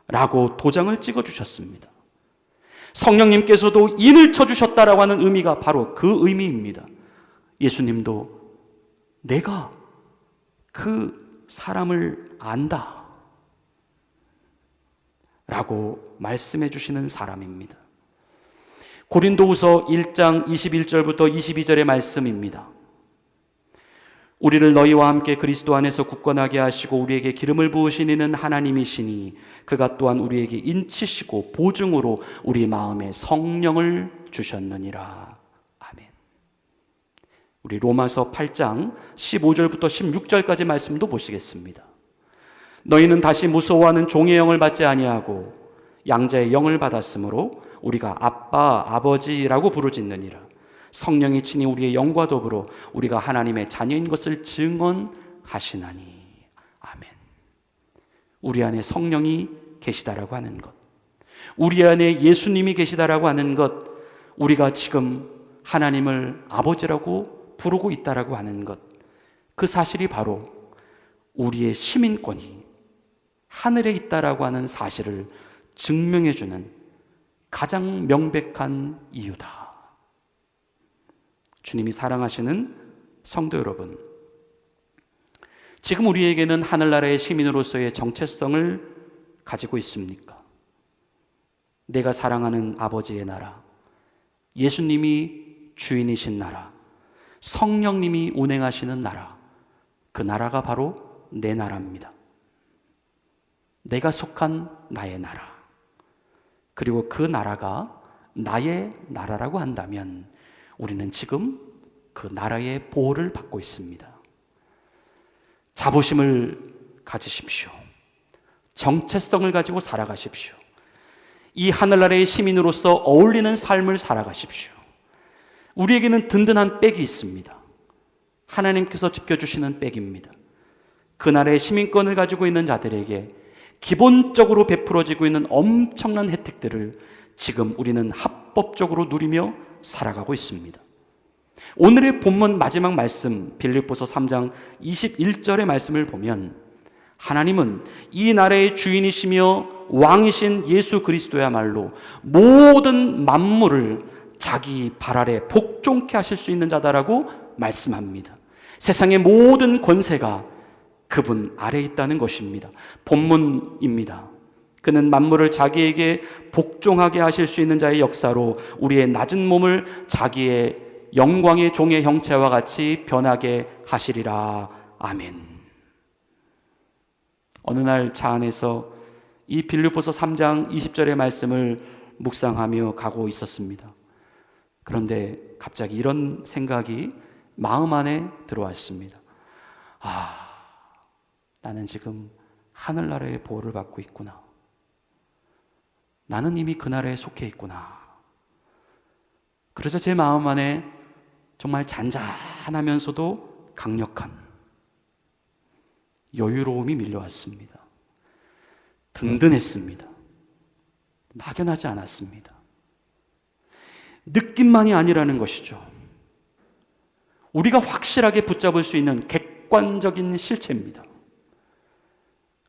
라고 도장을 찍어주셨습니다. 성령님께서도 인을 쳐주셨다라고 하는 의미가 바로 그 의미입니다. 예수님도 내가 그 사람을 안다 라고 말씀해 주시는 사람입니다. 고린도후서 1장 21절부터 22절의 말씀입니다. 우리를 너희와 함께 그리스도 안에서 굳건하게 하시고 우리에게 기름을 부으신 이는 하나님이시니 그가 또한 우리에게 인치시고 보증으로 우리 마음에 성령을 주셨느니라. 아멘. 우리 로마서 8장 15절부터 16절까지 말씀도 보시겠습니다. 너희는 다시 무서워하는 종의 영을 받지 아니하고 양자의 영을 받았으므로 우리가 아빠, 아버지라고 부르짖느니라. 성령이 친히 우리의 영과 더불어 우리가 하나님의 자녀인 것을 증언하시나니. 아멘. 우리 안에 성령이 계시다라고 하는 것, 우리 안에 예수님이 계시다라고 하는 것, 우리가 지금 하나님을 아버지라고 부르고 있다라고 하는 것, 그 사실이 바로 우리의 시민권이 하늘에 있다라고 하는 사실을 증명해주는 가장 명백한 이유다. 주님이 사랑하시는 성도 여러분, 지금 우리에게는 하늘나라의 시민으로서의 정체성을 가지고 있습니까? 내가 사랑하는 아버지의 나라, 예수님이 주인이신 나라, 성령님이 운행하시는 나라, 그 나라가 바로 내 나라입니다. 내가 속한 나의 나라, 그리고 그 나라가 나의 나라라고 한다면 우리는 지금 그 나라의 보호를 받고 있습니다. 자부심을 가지십시오. 정체성을 가지고 살아가십시오. 이 하늘나라의 시민으로서 어울리는 삶을 살아가십시오. 우리에게는 든든한 백이 있습니다. 하나님께서 지켜주시는 백입니다. 그 나라의 시민권을 가지고 있는 자들에게 기본적으로 베풀어지고 있는 엄청난 혜택들을 지금 우리는 합법적으로 누리며 살아가고 있습니다. 오늘의 본문 마지막 말씀 빌립보서 3장 21절의 말씀을 보면 하나님은 이 나라의 주인이시며 왕이신 예수 그리스도야말로 모든 만물을 자기 발 아래 복종케 하실 수 있는 자다라고 말씀합니다. 세상의 모든 권세가 그분 아래에 있다는 것입니다. 본문입니다. 그는 만물을 자기에게 복종하게 하실 수 있는 자의 역사로 우리의 낮은 몸을 자기의 영광의 종의 형체와 같이 변하게 하시리라. 아멘. 어느 날 차 안에서 이 빌립보서 3장 20절의 말씀을 묵상하며 가고 있었습니다. 그런데 갑자기 이런 생각이 마음 안에 들어왔습니다. 나는 지금 하늘나라의 보호를 받고 있구나. 나는 이미 그 나라에 속해 있구나. 그래서 제 마음 안에 정말 잔잔하면서도 강력한 여유로움이 밀려왔습니다. 든든했습니다. 막연하지 않았습니다. 느낌만이 아니라는 것이죠. 우리가 확실하게 붙잡을 수 있는 객관적인 실체입니다.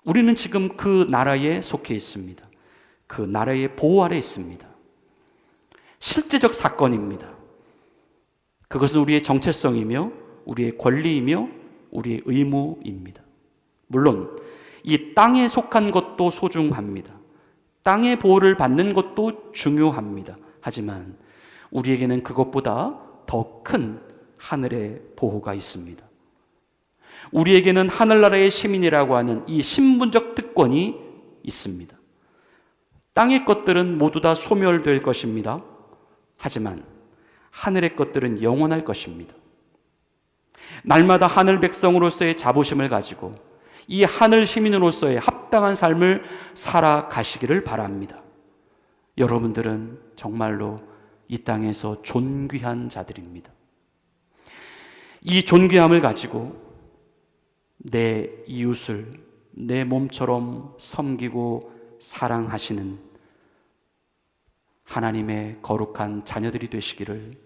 우리는 지금 그 나라에 속해 있습니다. 그 나라의 보호 아래 있습니다. 실제적 사건입니다. 그것은 우리의 정체성이며 우리의 권리이며 우리의 의무입니다. 물론 이 땅에 속한 것도 소중합니다. 땅의 보호를 받는 것도 중요합니다. 하지만 우리에게는 그것보다 더 큰 하늘의 보호가 있습니다. 우리에게는 하늘나라의 시민이라고 하는 이 신분적 특권이 있습니다. 땅의 것들은 모두 다 소멸될 것입니다. 하지만 하늘의 것들은 영원할 것입니다. 날마다 하늘 백성으로서의 자부심을 가지고 이 하늘 시민으로서의 합당한 삶을 살아가시기를 바랍니다. 여러분들은 정말로 이 땅에서 존귀한 자들입니다. 이 존귀함을 가지고 내 이웃을 내 몸처럼 섬기고 사랑하시는 하나님의 거룩한 자녀들이 되시기를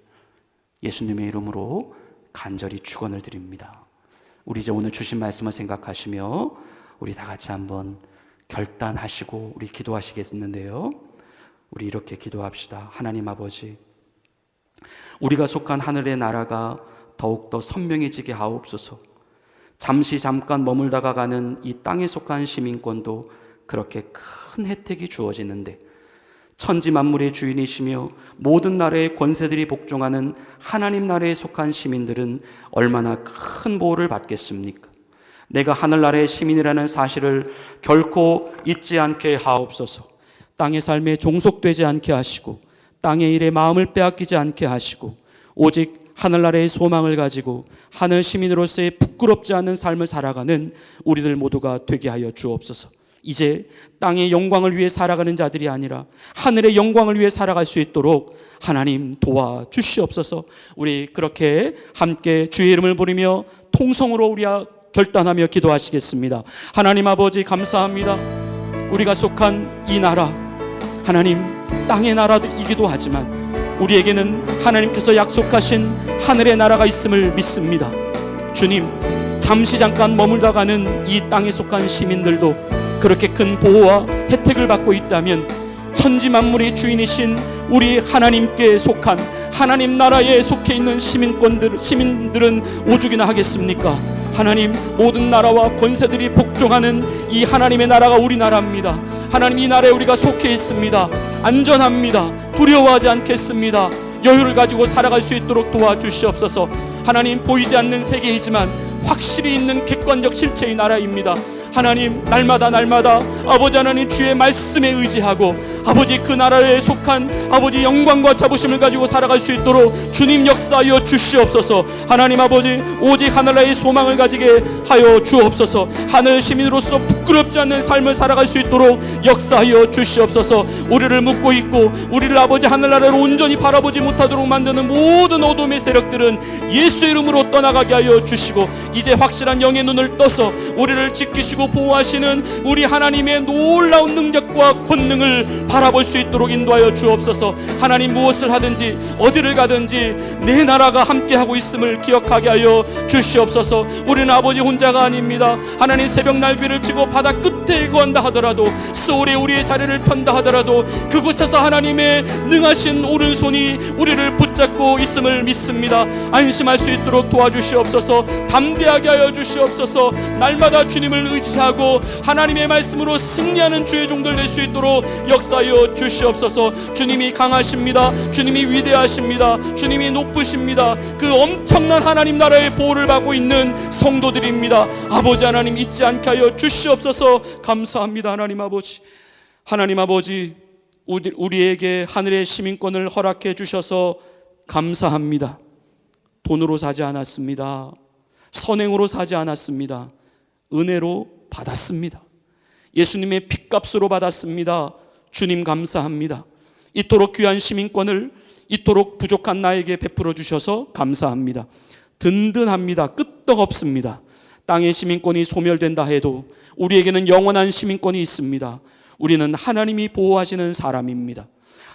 예수님의 이름으로 간절히 축원을 드립니다. 우리 이제 오늘 주신 말씀을 생각하시며 우리 다 같이 한번 결단하시고 우리 기도하시겠는데요. 우리 이렇게 기도합시다. 하나님 아버지, 우리가 속한 하늘의 나라가 더욱더 선명해지게 하옵소서. 잠깐 머물다가 가는 이 땅에 속한 시민권도 그렇게 큰 혜택이 주어지는데 천지 만물의 주인이시며 모든 나라의 권세들이 복종하는 하나님 나라에 속한 시민들은 얼마나 큰 보호를 받겠습니까? 내가 하늘나라의 시민이라는 사실을 결코 잊지 않게 하옵소서. 땅의 삶에 종속되지 않게 하시고 땅의 일에 마음을 빼앗기지 않게 하시고 오직 하늘나라의 소망을 가지고 하늘 시민으로서의 부끄럽지 않은 삶을 살아가는 우리들 모두가 되게 하여 주옵소서. 이제 땅의 영광을 위해 살아가는 자들이 아니라 하늘의 영광을 위해 살아갈 수 있도록 하나님 도와주시옵소서. 우리 그렇게 함께 주의 이름을 부르며 통성으로 우리가 결단하며 기도하시겠습니다. 하나님 아버지 감사합니다. 우리가 속한 이 나라 하나님 땅의 나라이기도 하지만 우리에게는 하나님께서 약속하신 하늘의 나라가 있음을 믿습니다. 주님, 잠깐 머물다 가는 이 땅에 속한 시민들도 그렇게 큰 보호와 혜택을 받고 있다면 천지 만물의 주인이신 우리 하나님께 속한 하나님 나라에 속해 있는 시민들은 오죽이나 하겠습니까? 하나님, 모든 나라와 권세들이 복종하는 이 하나님의 나라가 우리나라입니다. 하나님, 이 나라에 우리가 속해 있습니다. 안전합니다. 두려워하지 않겠습니다. 여유를 가지고 살아갈 수 있도록 도와주시옵소서. 하나님, 보이지 않는 세계이지만 확실히 있는 객관적 실체의 나라입니다. 하나님, 날마다 아버지 하나님 주의 말씀에 의지하고 아버지 그 나라에 속한 아버지 영광과 자부심을 가지고 살아갈 수 있도록 주님 역사하여 주시옵소서. 하나님 아버지, 오직 하늘나라의 소망을 가지게 하여 주옵소서. 하늘 시민으로서 부끄럽지 않는 삶을 살아갈 수 있도록 역사하여 주시옵소서. 우리를 묻고 있고 우리를 아버지 하늘나라를 온전히 바라보지 못하도록 만드는 모든 어둠의 세력들은 예수의 이름으로 떠나가게 하여 주시고 이제 확실한 영의 눈을 떠서 우리를 지키시고 보호하시는 우리 하나님의 놀라운 능력과 권능을 바라볼 수 있도록 인도하여 주옵소서. 하나님, 무엇을 하든지 어디를 가든지 내 나라가 함께하고 있음을 기억하게 하여 주시옵소서. 우리는 아버지 혼자가 아닙니다. 하나님, 새벽 날개를 치고 바다 끝에 거한다 하더라도 스올에 우리의 자리를 편다 하더라도 그곳에서 하나님의 능하신 오른손이 우리를 붙잡고 있음을 믿습니다. 안심할 수 있도록 도와주시옵소서. 담대하게 하여 주시옵소서. 날마다 주님을 의지하고 하나님의 말씀으로 승리하는 주의 종들 될 수 있도록 역사하여 주시옵소서. 주님이 강하십니다. 주님이 위대하십니다. 주님이 높으십니다. 그 엄청난 하나님 나라의 보호를 받고 있는 성도들입니다. 아버지 하나님, 잊지 않게 하여 주시옵소서. 감사합니다. 하나님 아버지, 하나님 아버지, 우리에게 하늘의 시민권을 허락해 주셔서 감사합니다. 돈으로 사지 않았습니다. 선행으로 사지 않았습니다. 은혜로 받았습니다. 예수님의 핏값으로 받았습니다. 주님 감사합니다. 이토록 귀한 시민권을 이토록 부족한 나에게 베풀어 주셔서 감사합니다. 든든합니다. 끄떡없습니다. 땅의 시민권이 소멸된다 해도 우리에게는 영원한 시민권이 있습니다. 우리는 하나님이 보호하시는 사람입니다.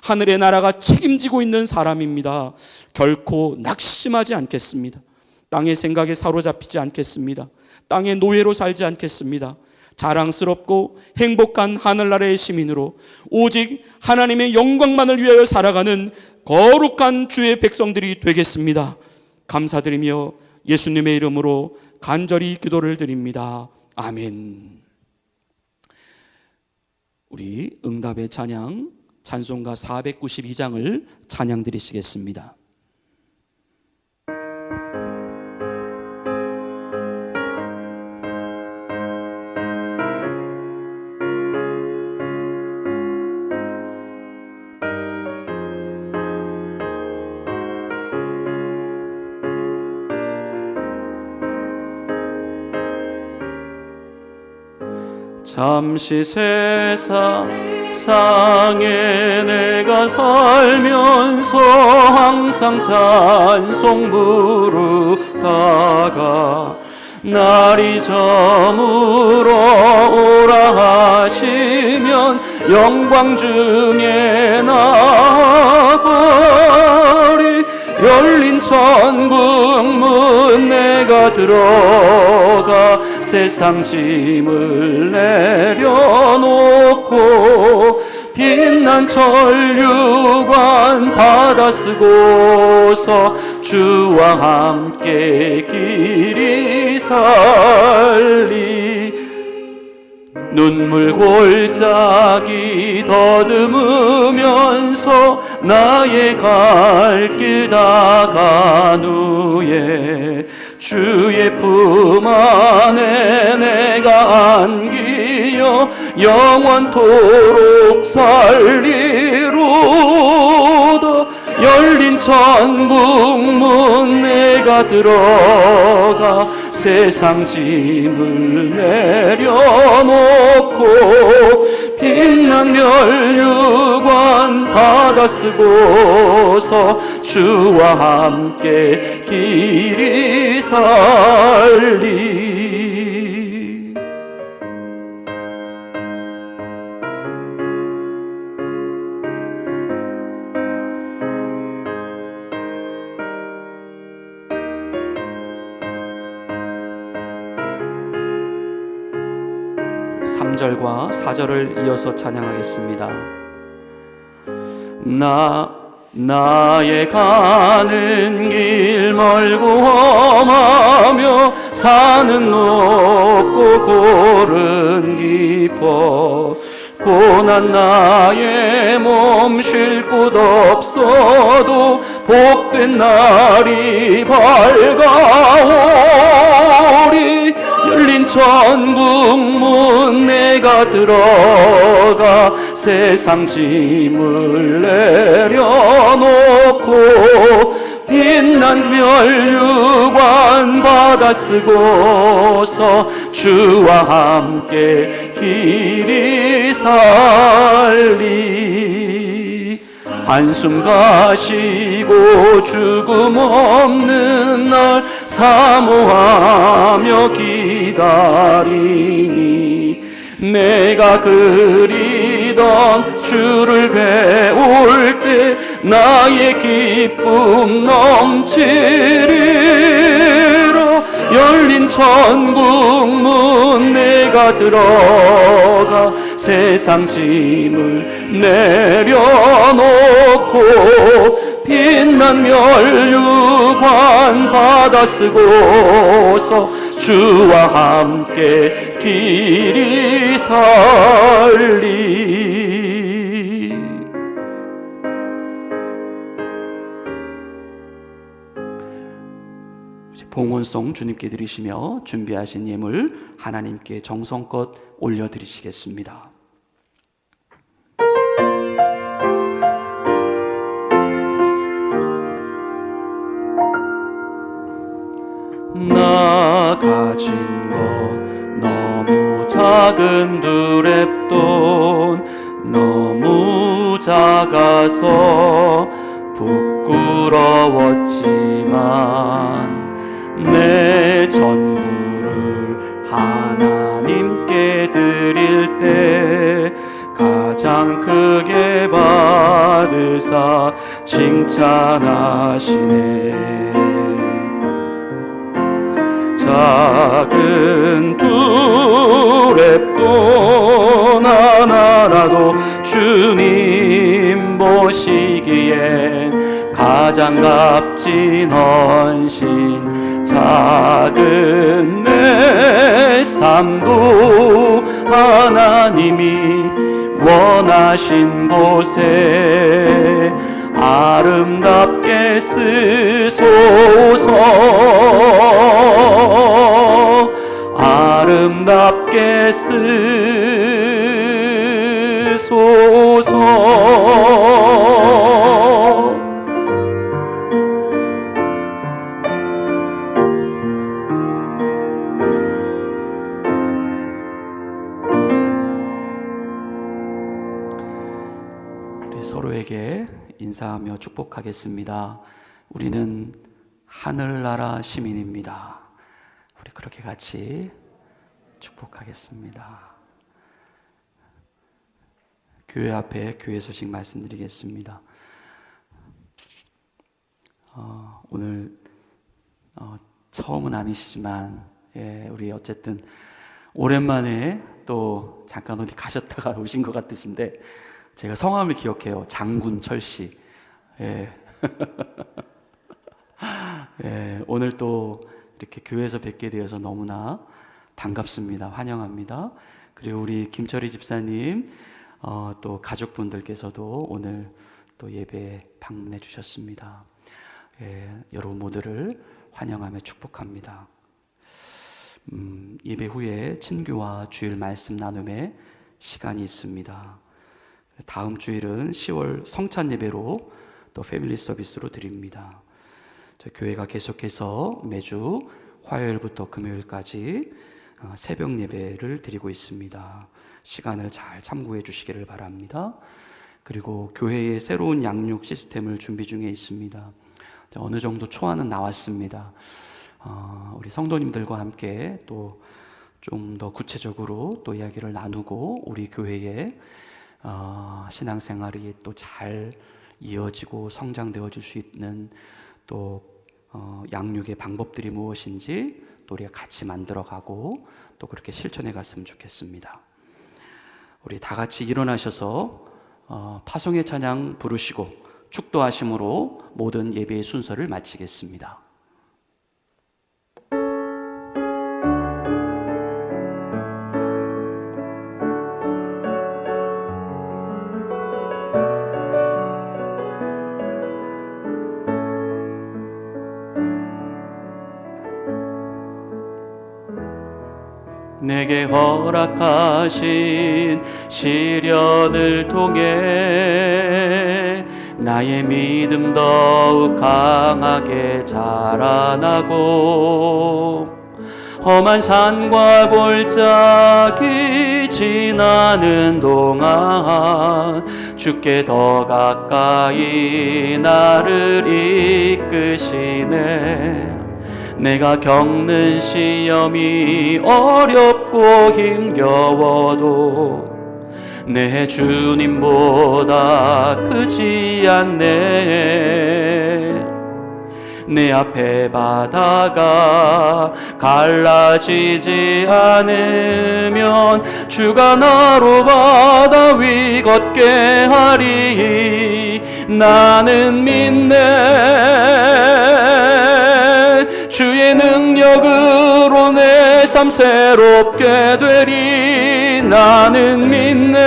하늘의 나라가 책임지고 있는 사람입니다. 결코 낙심하지 않겠습니다. 땅의 생각에 사로잡히지 않겠습니다. 땅의 노예로 살지 않겠습니다. 자랑스럽고 행복한 하늘나라의 시민으로 오직 하나님의 영광만을 위하여 살아가는 거룩한 주의 백성들이 되겠습니다. 감사드리며 예수님의 이름으로 간절히 기도를 드립니다. 아멘. 우리 응답의 찬양 찬송가 492장을 찬양 드리시겠습니다. 잠시 세상에 내가 살면서 항상 찬송 부르다가 날이 저물어 오라 하시면 영광 중에 나가리. 열린 천국 문 내가 들어가 세상 짐을 내려놓고 빛난 천류관 받아 쓰고서 주와 함께 길이 살리. 눈물 골짜기 더듬으면서 나의 갈 길 다간 후에 주의 품 안에 내가 안기어 영원토록 살리로다. 열린 천국 문 내가 들어가 세상 짐을 내려놓고 빛난 면류관 받아 쓰고서 주와 함께 길이 살리. (3절과 4절을) 이어서 찬양하겠습니다. 나의 가는 길 멀고 험하며 산은 높고 골은 깊어 고난 나의 몸 쉴 곳 없어도 복된 날이 밝아오리. 열린 천국 문 내가 들어가 세상 짐을 내려놓고 빛난 면류관 받아 쓰고서 주와 함께 길이 살리. 한숨 가시고 죽음 없는 날 사모하며 기다리니 내가 그리던 주를 배울 때 나의 기쁨 넘치리라. 열린 천국 문 내가 들어가 세상 짐을 내려놓고 빛난 면류관 받아 쓰고서 주와 함께 길이 살리. 봉헌송 주님께 드리시며 준비하신 예물 하나님께 정성껏 올려드리시겠습니다. 나 가진 것 너무 작은 두랩돈 너무 작아서 부끄러웠지만 내 전부를 하나님께 드릴 때 가장 크게 받으리라. 감사 칭찬하시네. 작은 두랩돈 하나라도 주님 보시기엔 가장 값진 헌신. 작은 내 삶도 하나님이 원하신 곳에 아름답게 쓰소서. 아름답게 쓰소서. 우리 서로에게 인사하며 축복하겠습니다. 우리는 하늘나라 시민입니다. 우리 그렇게 같이 축복하겠습니다. 교회 앞에 교회 소식 말씀드리겠습니다. 오늘 처음은 아니시지만 우리 어쨌든 오랜만에 또 잠깐 어디 가셨다가 오신 것 같으신데 제가 성함을 기억해요. 장군 철씨. 오늘 또 이렇게 교회에서 뵙게 되어서 너무나 반갑습니다. 환영합니다. 그리고 우리 김철희 집사님 또 가족분들께서도 오늘 또 예배에 방문해 주셨습니다. 여러분 모두를 환영하며 축복합니다. 예배 후에 친교와 주일 말씀 나눔의 시간이 있습니다. 다음 주일은 10월 성찬 예배로 또 패밀리 서비스로 드립니다. 저희 교회가 계속해서 매주 화요일부터 금요일까지 새벽 예배를 드리고 있습니다. 시간을 잘 참고해 주시기를 바랍니다. 그리고 교회에 새로운 양육 시스템을 준비 중에 있습니다. 어느 정도 초안은 나왔습니다. 우리 성도님들과 함께 또 좀 더 구체적으로 또 이야기를 나누고 우리 교회의 신앙생활이 또 잘 이어지고 성장되어질 수 있는 또 양육의 방법들이 무엇인지 또 우리가 같이 만들어가고 또 그렇게 실천해 갔으면 좋겠습니다. 우리 다 같이 일어나셔서 파송의 찬양 부르시고 축도하심으로 모든 예배의 순서를 마치겠습니다. 내게 허락하신 시련을 통해 나의 믿음 더욱 강하게 자라나고 험한 산과 골짜기 지나는 동안 주께 더 가까이 나를 이끄시네. 내가 겪는 시험이 어렵고 힘겨워도 내 주님보다 크지 않네. 내 앞에 바다가 갈라지지 않으면 주가 나로 바다 위 걷게 하리. 나는 믿네. 주의 능력으로 내 삶 새롭게 되리. 나는 믿네.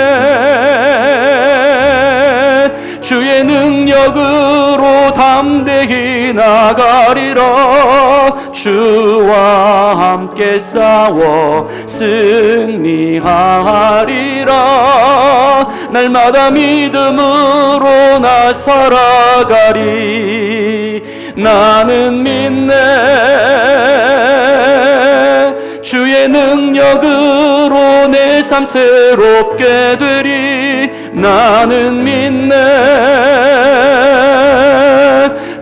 주의 능력으로 담대히 나가리라. 주와 함께 싸워 승리하리라. 날마다 믿음으로 나 살아가리. 나는 믿네. 주의 능력으로 내 삶 새롭게 되리. 나는 믿네.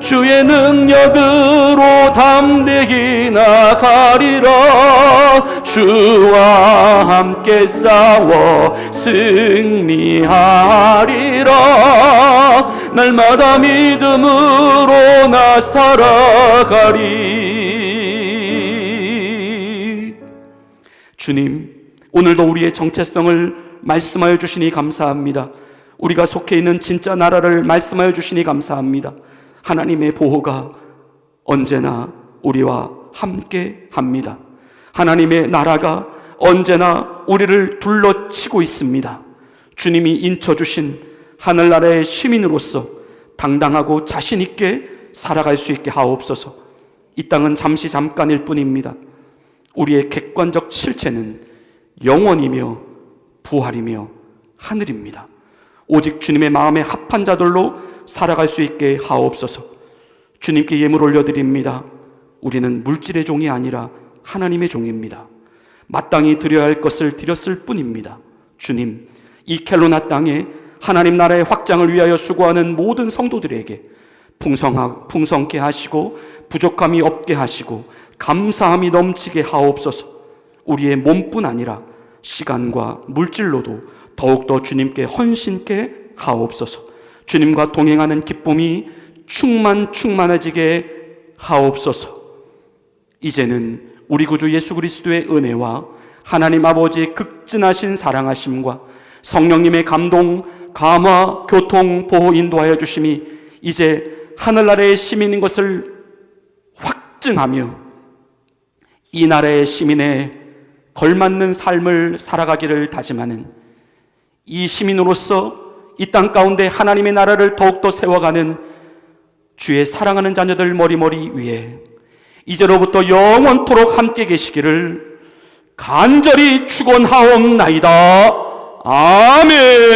주의 능력으로 담대히 나가리라. 주와 함께 싸워 승리하리라. 날마다 믿음으로 나 살아가리. 주님, 오늘도 우리의 정체성을 말씀하여 주시니 감사합니다. 우리가 속해 있는 진짜 나라를 말씀하여 주시니 감사합니다. 하나님의 보호가 언제나 우리와 함께 합니다. 하나님의 나라가 언제나 우리를 둘러치고 있습니다. 주님이 인쳐주신 하늘나라의 시민으로서 당당하고 자신 있게 살아갈 수 있게 하옵소서. 이 땅은 잠시 잠깐일 뿐입니다. 우리의 객관적 실체는 영원이며 부활이며 하늘입니다. 오직 주님의 마음에 합한 자들로 살아갈 수 있게 하옵소서. 주님께 예물 올려드립니다. 우리는 물질의 종이 아니라 하나님의 종입니다. 마땅히 드려야 할 것을 드렸을 뿐입니다. 주님, 이 켈로나 땅에 하나님 나라의 확장을 위하여 수고하는 모든 성도들에게 풍성케 하시고 부족함이 없게 하시고 감사함이 넘치게 하옵소서. 우리의 몸뿐 아니라 시간과 물질로도 더욱더 주님께 헌신케 하옵소서. 주님과 동행하는 기쁨이 충만해지게 하옵소서. 이제는 우리 구주 예수 그리스도의 은혜와 하나님 아버지의 극진하신 사랑하심과 성령님의 감동, 감화, 교통, 보호, 인도하여 주심이 이제 하늘나라의 시민인 것을 확증하며 이 나라의 시민의 걸맞는 삶을 살아가기를 다짐하는 이 시민으로서 이 땅 가운데 하나님의 나라를 더욱더 세워가는 주의 사랑하는 자녀들 머리머리 위에 이제로부터 영원토록 함께 계시기를 간절히 축원하옵나이다. 아멘.